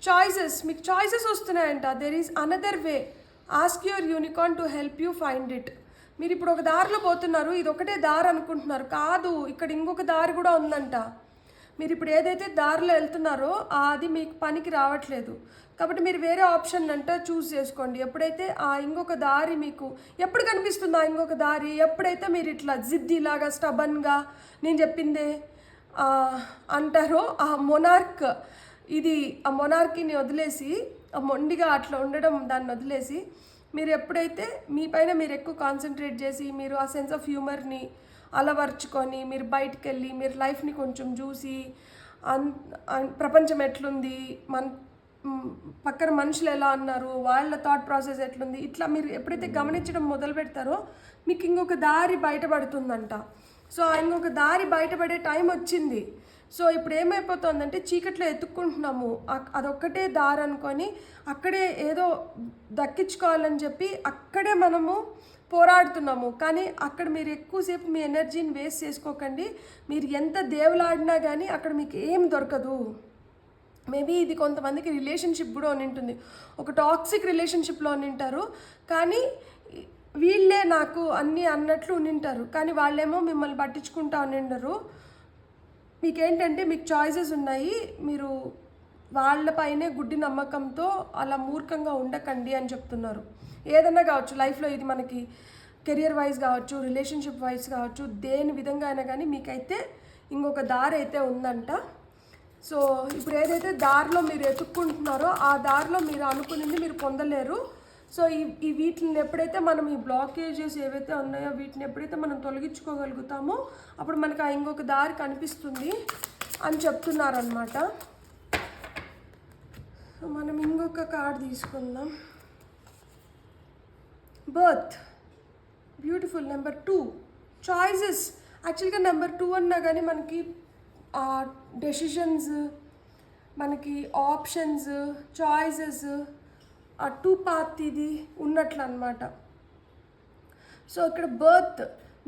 చాయిసెస్, మీకు చాయిసెస్ వస్తున్నాయంట. There is another way, ask your unicorn to help you find it. మీరు ఇప్పుడు ఒక దారిలో పోతున్నారు, ఇది ఒకటే దారి అనుకుంటున్నారు, కాదు ఇక్కడ ఇంకొక దారి కూడా ఉందంట. మీరు ఇప్పుడు ఏదైతే దారిలో వెళ్తున్నారో అది మీకు పనికి రావట్లేదు. కాబట్టి మీరు వేరే ఆప్షన్ అంట చూస్ చేసుకోండి. ఎప్పుడైతే ఆ ఇంకొక దారి మీకు ఎప్పుడు కనిపిస్తుందో, ఆ ఇంకొక దారి ఎప్పుడైతే మీరు ఇట్లా జిద్దిలాగా స్టబన్గా నేను చెప్పిందే అంటారో, ఆ మొనార్క్ ఇది, ఆ మొనార్కీని వదిలేసి, ఆ మొండిగా అట్లా ఉండడం దాన్ని వదిలేసి మీరు ఎప్పుడైతే మీ పైన మీరు ఎక్కువ కాన్సన్ట్రేట్ చేసి మీరు ఆ సెన్స్ ఆఫ్ హ్యూమర్ని అలవర్చుకొని మీరు బయటికి వెళ్ళి మీరు లైఫ్ని కొంచెం చూసి ప్రపంచం ఎట్లుంది, పక్కన మనుషులు ఎలా అన్నారు, వాళ్ళ థాట్ ప్రాసెస్ ఎట్లుంది, ఇట్లా మీరు ఎప్పుడైతే గమనించడం మొదలు పెడతారో మీకు ఇంకొక దారి బయటపడుతుందంట. సో ఇంకొక దారి బయటపడే టైం వచ్చింది. సో ఇప్పుడు ఏమైపోతుందంటే చీకట్లో ఎత్తుక్కుంటున్నాము, అదొక్కటే దారి అనుకొని అక్కడే ఏదో దక్కించుకోవాలని చెప్పి అక్కడే మనము పోరాడుతున్నాము. కానీ అక్కడ మీరు ఎక్కువసేపు మీ ఎనర్జీని వేస్ట్ చేసుకోకండి. మీరు ఎంత దేవులాడినా కానీ అక్కడ మీకు ఏం దొరకదు. మేబీ ఇది కొంతమందికి రిలేషన్షిప్ కూడా ఉంటుంది, ఒక టాక్సిక్ రిలేషన్షిప్లో ఉంటారు, కానీ వీళ్ళే నాకు అన్నీ అన్నట్లు ఉండింటారు, కానీ వాళ్ళేమో మిమ్మల్ని పట్టించుకుంటా ఉండిండరు. మీకేంటంటే మీకు చాయిసెస్ ఉన్నాయి, మీరు వాళ్ళపైనే గుడ్డి నమ్మకంతో అలా మూర్ఖంగా ఉండకండి అని చెప్తున్నారు. ఏదన్నా కావచ్చు లైఫ్లో, ఇది మనకి కెరియర్ వైజ్ కావచ్చు, రిలేషన్షిప్ వైజ్ కావచ్చు, దేని విధంగా అయినా కానీ మీకైతే ఇంకొక దారి అయితే ఉందంట. సో ఇప్పుడు ఏదైతే దారిలో మీరు ఎత్తుక్కుంటున్నారో ఆ దారిలో మీరు అనుకునేది మీరు పొందలేరు. సో ఈ వీటిని ఎప్పుడైతే మనం ఈ బ్లాకేజెస్ ఏవైతే ఉన్నాయో వీటిని ఎప్పుడైతే మనం తొలగించుకోగలుగుతామో అప్పుడు మనకు ఆ ఇంకొక దారి కనిపిస్తుంది అని చెప్తున్నారనమాట. సో మనం ఇంకొక కార్డ్ తీసుకుందాం. Birth, beautiful. Number 2, choices. యాక్చువల్గా నెంబర్ 2 అన్నా కానీ మనకి డెసిషన్స్, మనకి ఆప్షన్స్, చాయిసెస్, ఆ 2 పాత్ ఇది ఉన్నట్లు అనమాట. సో ఇక్కడ birth,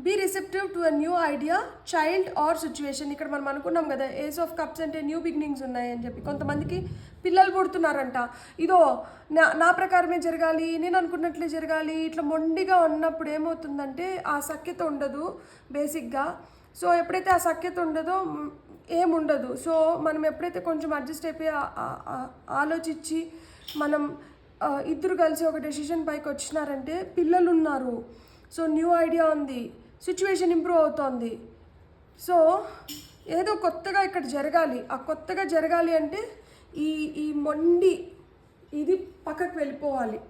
be receptive to a new idea, child or situation. ఇక్కడ మనం అనుకున్నాం కదా ఏస్ ఆఫ్ కప్స్ అంటే న్యూ బిగినింగ్స్ ఉన్నాయని చెప్పి. కొంతమందికి పిల్లలు పుడుతున్నారంట, ఇదో నా ప్రకారమే జరగాలి, నేను అనుకున్నట్లే జరగాలి, ఇట్లా మొండిగా ఉన్నప్పుడు ఏమవుతుందంటే ఆ సఖ్యత ఉండదు బేసిక్గా. సో ఎప్పుడైతే ఆ సఖ్యత ఉండదో ఏముండదు. సో మనం ఎప్పుడైతే కొంచెం అడ్జస్ట్ అయిపోయి ఆలోచించి మనం ఇద్దరు కలిసి ఒక డెసిషన్ పైకి వచ్చినారంటే పిల్లలు ఉన్నారు, సో న్యూ ఐడియా ఉంది, సిచ్యువేషన్ ఇంప్రూవ్ అవుతోంది. సో ఏదో కొత్తగా ఇక్కడ జరగాలి. ఆ కొత్తగా జరగాలి అంటే ఈ మొండి ఇది పక్కకు వెళ్ళిపోవాలి.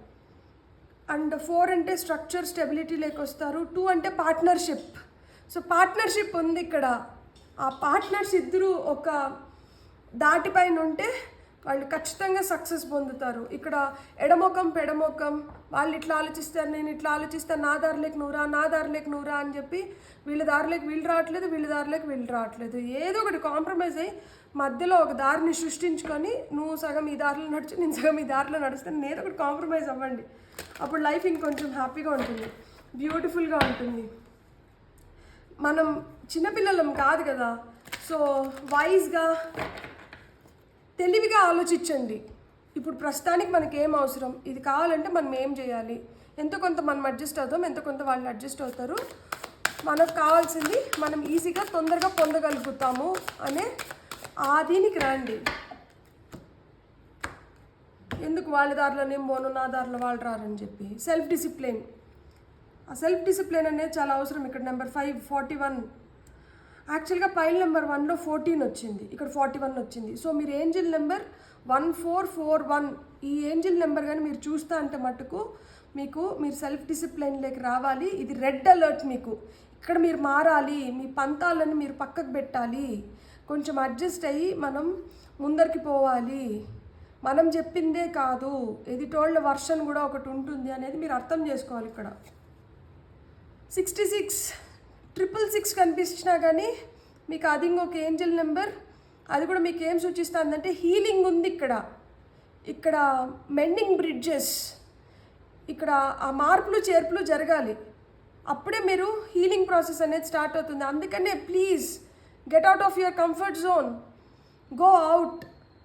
అండ్ 4 అంటే స్ట్రక్చర్, స్టెబిలిటీ లేకొస్తారు. 2 అంటే పార్ట్నర్షిప్. సో పార్ట్నర్షిప్ ఉంది ఇక్కడ. ఆ పార్ట్నర్స్ ఇద్దరు ఒక దాటిపైన ఉంటే వాళ్ళు ఖచ్చితంగా సక్సెస్ పొందుతారు. ఇక్కడ ఎడమొఖం పెడమొఖం, వాళ్ళు ఇట్లా ఆలోచిస్తారు, నేను ఇట్లా ఆలోచిస్తాను, నా దారిలోకి నువ్వురా, నా దారిలోకి నువ్వురా అని చెప్పి వీళ్ళ దారిలోకి వీళ్ళు రావట్లేదు, వీళ్ళ దారిలోకి వీళ్ళు రావట్లేదు. ఏదో ఒకటి కాంప్రమైజ్ అయ్యి మధ్యలో ఒక దారిని సృష్టించుకొని నువ్వు సగం ఈ దారిలో నడిచి నేను సగం ఈ దారిలో నడుస్తాను, ఏదో ఒకటి కాంప్రమైజ్ అవ్వండి. అప్పుడు లైఫ్ ఇంకొంచెం హ్యాపీగా ఉంటుంది, బ్యూటిఫుల్గా ఉంటుంది. మనం చిన్నపిల్లలం కాదు కదా, సో వైజ్గా తెలివిగా ఆలోచించండి. ఇప్పుడు ప్రస్తుతానికి మనకి ఏం అవసరం, ఇది కావాలంటే మనం ఏం చేయాలి, ఎంతో కొంత మనం అడ్జస్ట్ అవుతాం, ఎంతో కొంత వాళ్ళు అడ్జస్ట్ అవుతారు. మనకు కావాల్సింది మనం ఈజీగా తొందరగా పొందగలుగుతాము అనే దీనికి రండి. ఎందుకు వాళ్ళ దారిలో నేను పోను, నా దారిలో వాళ్ళు రారని చెప్పి. సెల్ఫ్ డిసిప్లిన్, ఆ సెల్ఫ్ డిసిప్లిన్ అనేది చాలా అవసరం. ఇక్కడ నెంబర్ 5 41, యాక్చువల్గా పైల్ నెంబర్ 1లో 14 వచ్చింది, ఇక్కడ 41 వచ్చింది. సో మీరు ఏంజిల్ నెంబర్ 1441, ఈ ఏంజిల్ నెంబర్ కానీ మీరు చూస్తా అంటే మటుకు మీరు సెల్ఫ్ డిసిప్లిన్లోకి రావాలి. ఇది రెడ్ అలర్ట్ మీకు. ఇక్కడ మీరు మారాలి, మీ పంతాలను మీరు పక్కకు పెట్టాలి, కొంచెం అడ్జస్ట్ అయ్యి మనం ముందరికి పోవాలి. మనం చెప్పిందే కాదు, ఎదిటోళ్ళ వర్షన్ కూడా ఒకటి ఉంటుంది అనేది మీరు అర్థం చేసుకోవాలి. ఇక్కడ 66 666 కనిపించినా కానీ మీకు అది ఇంకొక ఏంజిల్ నెంబర్, అది కూడా మీకు ఏం సూచిస్తుందంటే హీలింగ్ ఉంది ఇక్కడ మెండింగ్ బ్రిడ్జెస్, ఇక్కడ ఆ మార్పులు చేర్పులు జరగాలి, అప్పుడే మీరు హీలింగ్ ప్రాసెస్ అనేది స్టార్ట్ అవుతుంది. అందుకనే please get out of your comfort zone, go out,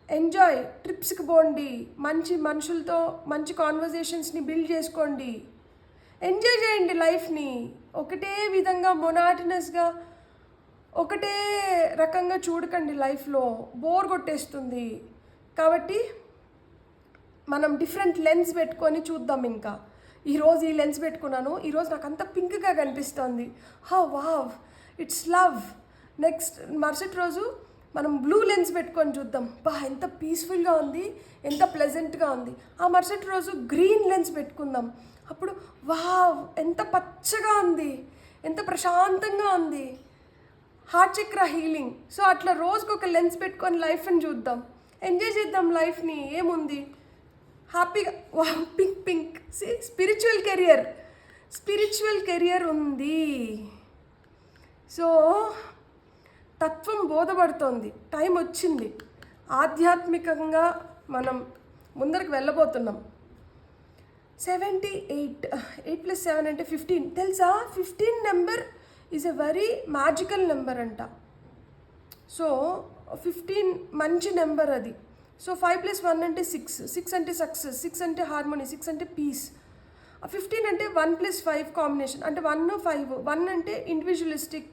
enjoy, ట్రిప్స్కి పోండి, మంచి మనుషులతో మంచి కాన్వర్జేషన్స్ని బిల్డ్ చేసుకోండి, ఎంజాయ్ చేయండి లైఫ్ని. ఒకటే విధంగా మొనాటినస్గా ఒకటే రకంగా చూడకండి, లైఫ్లో బోర్ కొట్టేస్తుంది. కాబట్టి మనం డిఫరెంట్ లెన్స్ పెట్టుకొని చూద్దాం. ఇంకా ఈరోజు ఈ లెన్స్ పెట్టుకున్నాను, ఈరోజు నాకు అంత పింక్గా కనిపిస్తుంది, how wow, it's love. Next మరుసటి రోజు మనం బ్లూ లెన్స్ పెట్టుకొని చూద్దాం, ఎంత పీస్ఫుల్గా ఉంది, ఎంత ప్లెజెంట్గా ఉంది. ఆ మరుసటి రోజు గ్రీన్ లెన్స్ పెట్టుకుందాం, అప్పుడు వావ్ ఎంత పచ్చగా ఉంది, ఎంత ప్రశాంతంగా ఉంది, హార్ట్ చక్ర హీలింగ్. సో అట్లా రోజుకు ఒక లెన్స్ పెట్టుకొని లైఫ్ని చూద్దాం, ఎంజాయ్ చేద్దాం లైఫ్ని. ఏముంది హ్యాపీగా, wow pink pink. Spiritual career ఉంది. సో తత్వం బోధపడుతోంది, టైం వచ్చింది, ఆధ్యాత్మికంగా మనం ముందరికి వెళ్ళబోతున్నాం. 78, 8 + 7 అంటే 15. తెలుసా 15 number is a very magical number అంట. సో 15 మంచి నెంబర్ అది. సో 5 + 1 అంటే 6, 6 అంటే సక్సెస్, 6 అంటే హార్మోనీ, 6 అంటే పీస్. 15 అంటే 1 + 5 కాంబినేషన్, అంటే 1 5. 1 అంటే ఇండివిజువలిస్టిక్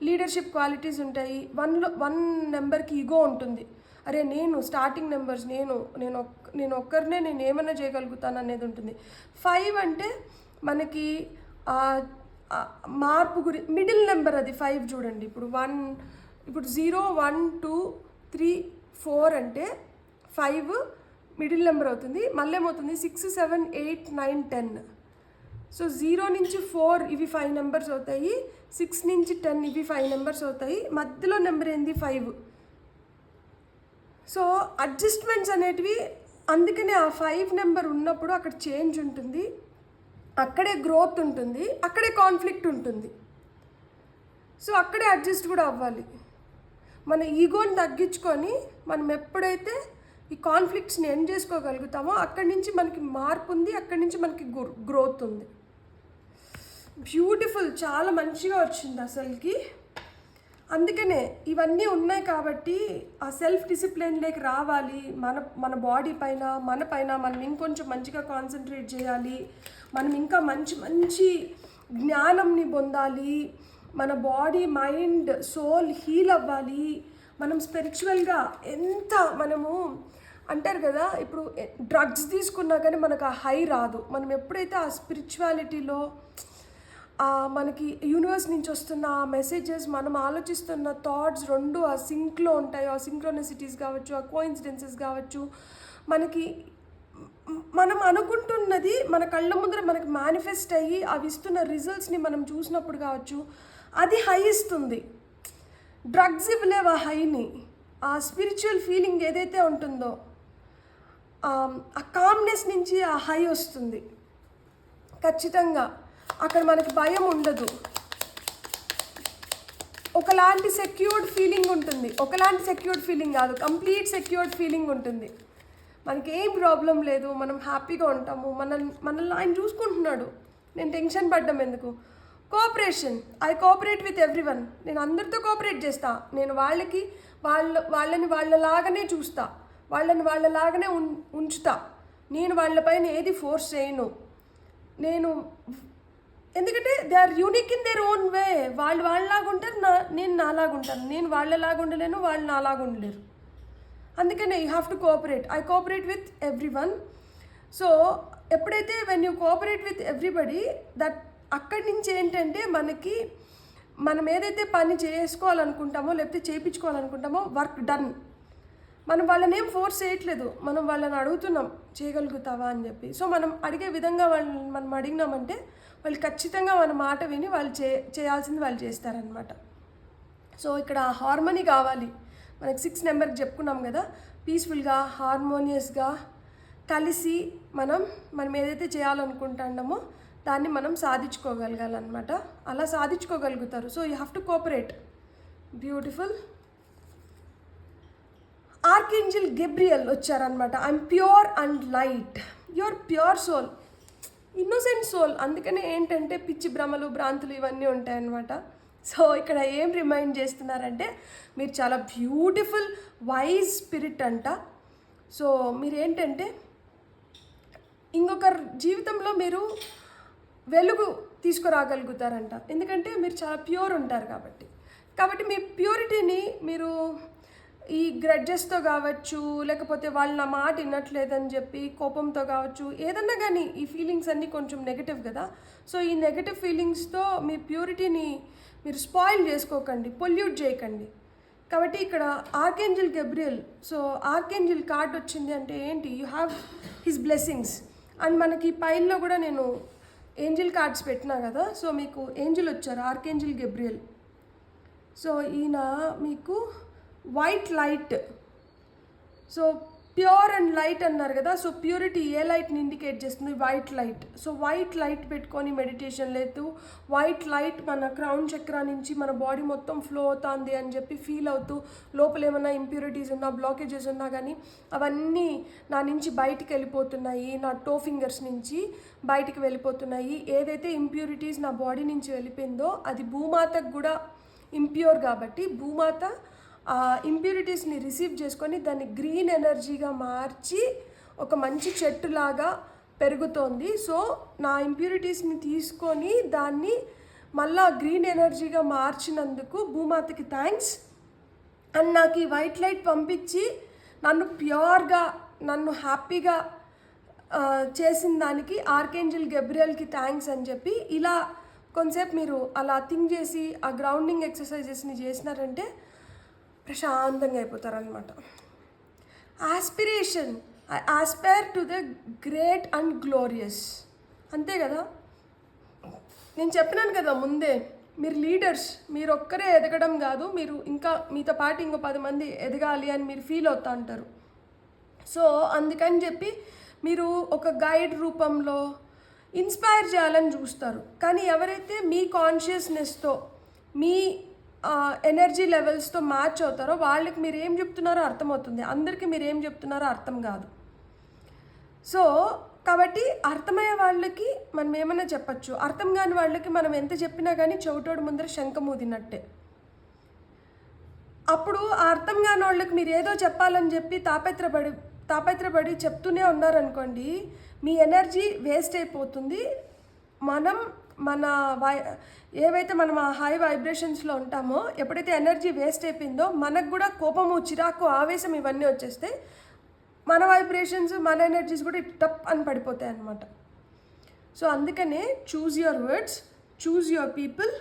లీడర్షిప్ క్వాలిటీస్ ఉంటాయి. 1 నెంబర్కి ఈగో ఉంటుంది, అరే నేను స్టార్టింగ్ నెంబర్స్, నేను ఒక్కరినే నేను ఏమైనా చేయగలుగుతాను అనేది ఉంటుంది. 5 అంటే మనకి మార్పు మిడిల్ నెంబర్ అది 5. చూడండి ఇప్పుడు 0 1 2 3 4 అంటే 5 మిడిల్ నెంబర్ అవుతుంది. మళ్ళీ ఏమవుతుంది 6 7 8 9 10. సో 0 నుంచి 4 ఇవి 5 నెంబర్స్ అవుతాయి, 6 నుంచి 10 ఇవి 5 నెంబర్స్ అవుతాయి, మధ్యలో నెంబర్ ఏంది 5. సో అడ్జస్ట్మెంట్స్ అనేటివి, అందుకనే ఆ 5 నెంబర్ ఉన్నప్పుడు అక్కడ చేంజ్ ఉంటుంది, అక్కడే గ్రోత్ ఉంటుంది, అక్కడే కాన్ఫ్లిక్ట్ ఉంటుంది. సో అక్కడే అడ్జస్ట్ కూడా అవ్వాలి. మన ఈగోని తగ్గించుకొని మనం ఎప్పుడైతే ఈ కాన్ఫ్లిక్ట్స్ని ఎండ్ చేసుకోగలుగుతామో అక్కడి నుంచి మనకి మార్పు ఉంది, అక్కడి నుంచి మనకి గ్రోత్ ఉంది. బ్యూటిఫుల్, చాలా మంచిగా వచ్చింది అసలుకి. అందుకనే ఇవన్నీ ఉన్నాయి కాబట్టి ఆ సెల్ఫ్ డిసిప్లిన్లోకి రావాలి. మన బాడీ పైన, మన పైన మనం ఇంకొంచెం మంచిగా కాన్సన్ట్రేట్ చేయాలి, మనం ఇంకా మంచి జ్ఞానంని పొందాలి, మన బాడీ మైండ్ సోల్ హీల్ అవ్వాలి. మనం స్పిరిచువల్గా మనము అంటారు కదా, ఇప్పుడు డ్రగ్స్ తీసుకున్నా కానీ మనకు ఆ హై రాదు. మనం ఎప్పుడైతే ఆ స్పిరిచువాలిటీలో మనకి యూనివర్స్ నుంచి వస్తున్న ఆ మెసేజెస్, మనం ఆలోచిస్తున్న థాట్స్ రెండు ఆ సింక్లో ఉంటాయి. ఆ సింక్రోనిసిటీస్ కావచ్చు, ఆ కోఇన్సిడెన్సెస్ కావచ్చు, మనం అనుకుంటున్నది మన కళ్ళ ముందర మనకు మేనిఫెస్ట్ అయ్యి అవి ఇస్తున్న రిజల్ట్స్ని మనం చూసినప్పుడు కావచ్చు, అది హై ఇస్తుంది. డ్రగ్స్ ఇవ్వలేవు ఆ హైని. ఆ స్పిరిచువల్ ఫీలింగ్ ఏదైతే ఉంటుందో ఆ కామ్నెస్ నుంచి ఆ హై వస్తుంది ఖచ్చితంగా. అక్కడ మనకి భయం ఉండదు, ఒకలాంటి సెక్యూర్డ్ ఫీలింగ్ ఉంటుంది. ఒకలాంటి సెక్యూర్డ్ ఫీలింగ్ కాదు, కంప్లీట్ సెక్యూర్డ్ ఫీలింగ్ ఉంటుంది. మనకి ఏం ప్రాబ్లం లేదు, మనం హ్యాపీగా ఉంటాము, మనల్ని ఆయన చూసుకుంటున్నాడు. నేను టెన్షన్ పడ్డం ఎందుకు? Cooperation, I cooperate with everyone. నేను అందరితో కోఆపరేట్ చేస్తా. నేను వాళ్ళని వాళ్ళలాగానే చూస్తా, వాళ్ళని వాళ్ళలాగానే ఉంచుతా. నేను వాళ్ళపైన ఏది ఫోర్స్ చేయను. ఎందుకంటే they are unique in their own way. వాళ్ళలాగా ఉంటారు, నేను నాలాగా ఉంటాను. నేను వాళ్ళలాగా ఉండలేను, వాళ్ళు నాలాగా ఉండలేరు. అందుకనే you have to cooperate. I cooperate with everyone. So ఎప్పుడైతే when you cooperate with everybody, that అక్కడి నుంచి ఏంటంటే మనం ఏదైతే పని చేసుకోవాలనుకుంటామో లేకపోతే చేయించుకోవాలనుకుంటామో వర్క్ డన్. మనం వాళ్ళని ఏం ఫోర్స్ చేయట్లేదు, మనం వాళ్ళని అడుగుతున్నాం చేయగలుగుతావా అని చెప్పి. సో మనం అడిగే విధంగా మనం అడిగినామంటే వాళ్ళు ఖచ్చితంగా మన మాట విని వాళ్ళు చేయాల్సింది వాళ్ళు చేస్తారనమాట. సో ఇక్కడ హార్మోనీ కావాలి మనకి. 6 నెంబర్కి చెప్పుకున్నాం కదా, పీస్ఫుల్గా హార్మోనియస్గా కలిసి మనం ఏదైతే చేయాలనుకుంటున్నామో దాన్ని మనం సాధించుకోగలగాలన్నమాట. అలా సాధించుకోగలుగుతారు. So you have to cooperate. Beautiful. Archangel Gabriel వచ్చారనమాట. I'm pure and light. Your pure soul, innocent soul. అందుకనే ఏంటంటే పిచ్చి భ్రమలు భ్రాంతులు ఇవన్నీ ఉంటాయన్నమాట. సో ఇక్కడ ఏం రిమైండ్ చేస్తున్నారంటే మీరు చాలా బ్యూటిఫుల్ వైజ్ స్పిరిట్ అంట. సో మీరు ఏంటంటే ఇంకొకరి జీవితంలో మీరు వెలుగు తీసుకురాగలుగుతారంట. ఎందుకంటే మీరు చాలా ప్యూర్ ఉంటారు కాబట్టి మీ ప్యూరిటీని మీరు ఈ గ్రడ్జెస్తో కావచ్చు, లేకపోతే వాళ్ళు నా మాట వినట్లేదని చెప్పి కోపంతో కావచ్చు, ఏదన్నా కానీ ఈ ఫీలింగ్స్ అన్నీ కొంచెం నెగటివ్ కదా. సో ఈ నెగటివ్ ఫీలింగ్స్తో మీ ప్యూరిటీని మీరు స్పాయిల్ చేసుకోకండి, పొల్యూట్ చేయకండి. కాబట్టి ఇక్కడ archangel Gabriel. So archangel card వచ్చింది అంటే ఏంటి? You have his blessings. And మనకి పైల్లో కూడా నేను ఏంజిల్ కార్డ్స్ పెట్టినా కదా. సో మీకు ఏంజిల్ వచ్చారు, ఆర్కేంజల్ గెబ్రియల్. సో ఈయన మీకు white light. So pure and light అన్నారు కదా. సో ప్యూరిటీ ఏ లైట్ని ఇండికేట్ చేస్తుంది? White light. So white light పెట్టుకొని మెడిటేషన్ లేదు, వైట్ లైట్ మన క్రౌన్ చక్ర నుంచి మన బాడీ మొత్తం ఫ్లో అవుతుంది అని చెప్పి ఫీల్ అవుతూ, లోపల ఏమైనా ఇంప్యూరిటీస్ ఉన్నా, బ్లాకేజెస్ ఉన్నా కానీ అవన్నీ నా నుంచి బయటికి వెళ్ళిపోతున్నాయి, నా టో ఫింగర్స్ నుంచి బయటికి వెళ్ళిపోతున్నాయి. ఏదైతే ఇంప్యూరిటీస్ నా బాడీ నుంచి వెళ్ళిపోయిందో అది భూమాతకు కూడా ఇంప్యూర్ కాబట్టి భూమాత ఆ ఇంప్యూరిటీస్ని రిసీవ్ చేసుకొని దాన్ని గ్రీన్ ఎనర్జీగా మార్చి ఒక మంచి చెట్టులాగా పెరుగుతోంది. సో నా ఇంప్యూరిటీస్ని తీసుకొని దాన్ని మళ్ళా గ్రీన్ ఎనర్జీగా మార్చినందుకు భూమాతకి థ్యాంక్స్. అండ్ నాకు ఈ వైట్ లైట్ పంపించి నన్ను ప్యూర్గా, నన్ను హ్యాపీగా చేసిన దానికి ఆర్కేంజల్ గెబ్రియల్కి థ్యాంక్స్ అని చెప్పి ఇలా కొంతసేపు మీరు అలా థింక్ చేసి ఆ గ్రౌండింగ్ ఎక్సర్సైజెస్ని చేసినారంటే ప్రశాంతంగా అయిపోతారనమాట. Aspiration, I aspire to the great and glorious. అంతే కదా, నేను చెప్పినాను కదా ముందే, మీరు లీడర్స్, మీరు ఒక్కరే ఎదగడం కాదు, మీరు ఇంకా మీతో పాటు ఇంకో 10 మంది ఎదగాలి అని మీరు ఫీల్ అవుతూ ఉంటారు. సో అందుకని చెప్పి మీరు ఒక గైడ్ రూపంలో ఇన్స్పైర్ చేయాలని చూస్తారు. కానీ ఎవరైతే మీ కాన్షియస్నెస్తో మీ ఎనర్జీ లెవెల్స్తో మ్యాచ్ అవుతారో వాళ్ళకి మీరు ఏం చెప్తున్నారో అర్థమవుతుంది. అందరికీ మీరు ఏం చెప్తున్నారో అర్థం కాదు. సో కాబట్టి అర్థమయ్యే వాళ్ళకి మనం ఏమైనా చెప్పచ్చు, అర్థం కాని వాళ్ళకి మనం ఎంత చెప్పినా కానీ చెవిటోడు ముందర శంఖం ఊదినట్టే. అప్పుడు ఆ అర్థం కాని వాళ్ళకి మీరు ఏదో చెప్పాలని చెప్పి తాపత్రపడి చెప్తూనే ఉన్నారనుకోండి, మీ ఎనర్జీ వేస్ట్ అయిపోతుంది. ఏవైతే మనం ఆ హై వైబ్రేషన్స్లో ఉంటామో, ఎప్పుడైతే ఎనర్జీ వేస్ట్ అయిపోయిందో మనకు కూడా కోపము, చిరాకు, ఆవేశం ఇవన్నీ వచ్చేస్తే మన వైబ్రేషన్స్, మన ఎనర్జీస్ కూడా టప్ అని పడిపోతాయి అన్నమాట. సో అందుకనే choose your words, choose your people,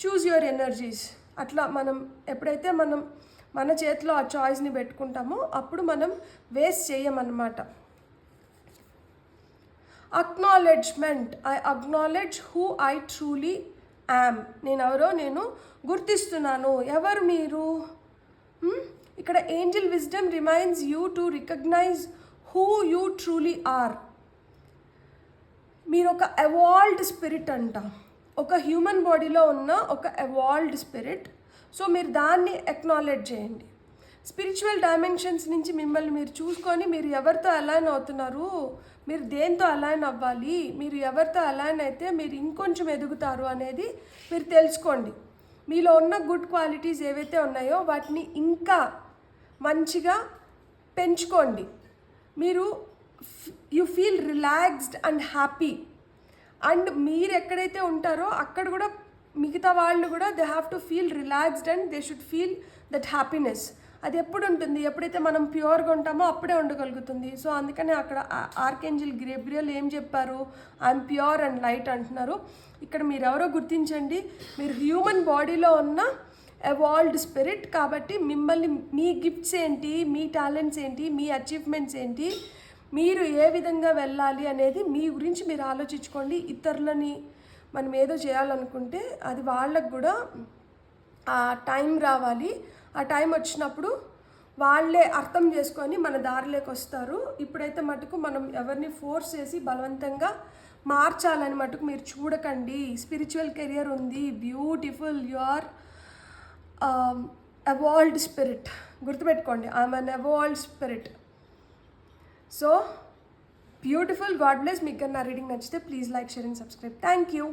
choose your energies. అట్లా మనం ఎప్పుడైతే మన చేతిలో ఆ చాయిస్ని పెట్టుకుంటామో అప్పుడు మనం వేస్ట్ చేయమన్నమాట. Acknowledgement, I acknowledge who I truly am, నేను ఎవరో నేను గుర్తిస్తున్నాను. ఎవరు మీరు? ఇక్కడ angel wisdom reminds you to recognize who you truly are. మీరు ఒక ఎవాల్వ్డ్ స్పిరిట్ అంట, ఒక హ్యూమన్ బాడీలో ఉన్న ఒక ఎవాల్వ్డ్ స్పిరిట్. సో మీరు దాన్ని ఎక్నాలెడ్జ్ చేయండి. స్పిరిచువల్ డైమెన్షన్స్ నుంచి మిమ్మల్ని మీరు చూసుకొని మీరు ఎవరితో అలైన్ అవుతున్నారు, మీరు దేంతో అలైన్ అవ్వాలి, మీరు ఎవరితో అలైన్ అయితే మీరు ఇంకొంచెం ఎదుగుతారు అనేది మీరు తెలుసుకోండి. మీలో ఉన్న గుడ్ క్వాలిటీస్ ఏవైతే ఉన్నాయో వాటిని ఇంకా మంచిగా పెంచుకోండి. మీరు you feel relaxed and happy. And మీరు ఎక్కడైతే ఉంటారో అక్కడ కూడా మిగతా వాళ్ళు కూడా they have to feel relaxed and they should feel that happiness. అది ఎప్పుడు ఉంటుంది? ఎప్పుడైతే మనం ప్యూర్గా ఉంటామో అప్పుడే ఉండగలుగుతుంది. సో అందుకనే అక్కడ ఆర్కేంజల్ గేబ్రియల్ ఏం చెప్పారు? ఐఎమ్ ప్యూర్ అండ్ లైట్ అంటున్నారు. ఇక్కడ మీరు ఎవరో గుర్తించండి, మీరు హ్యూమన్ బాడీలో ఉన్న ఎవాల్వ్డ్ స్పిరిట్. కాబట్టి మిమ్మల్ని, మీ గిఫ్ట్స్ ఏంటి, మీ టాలెంట్స్ ఏంటి, మీ అచీవ్మెంట్స్ ఏంటి, మీరు ఏ విధంగా వెళ్ళాలి అనేది మీ గురించి మీరు ఆలోచించుకోండి. ఇతరులని మనం ఏదో చేయాలనుకుంటే అది వాళ్ళకు కూడా ఆ టైం రావాలి. ఆ టైం వచ్చినప్పుడు వాళ్ళే అర్థం చేసుకొని మన దారిలోకి వస్తారు. ఇప్పుడైతే మటుకు మనం ఎవరిని ఫోర్స్ చేసి బలవంతంగా మార్చాలని మటుకు మీరు చూడకండి. స్పిరిచువల్ కెరియర్ ఉంది, beautiful, you are evolved spirit. గుర్తుపెట్టుకోండి, I'm an evolved spirit. So beautiful. God bless. మీకు నా రీడింగ్ నచ్చితే please like, share and subscribe. Thank you.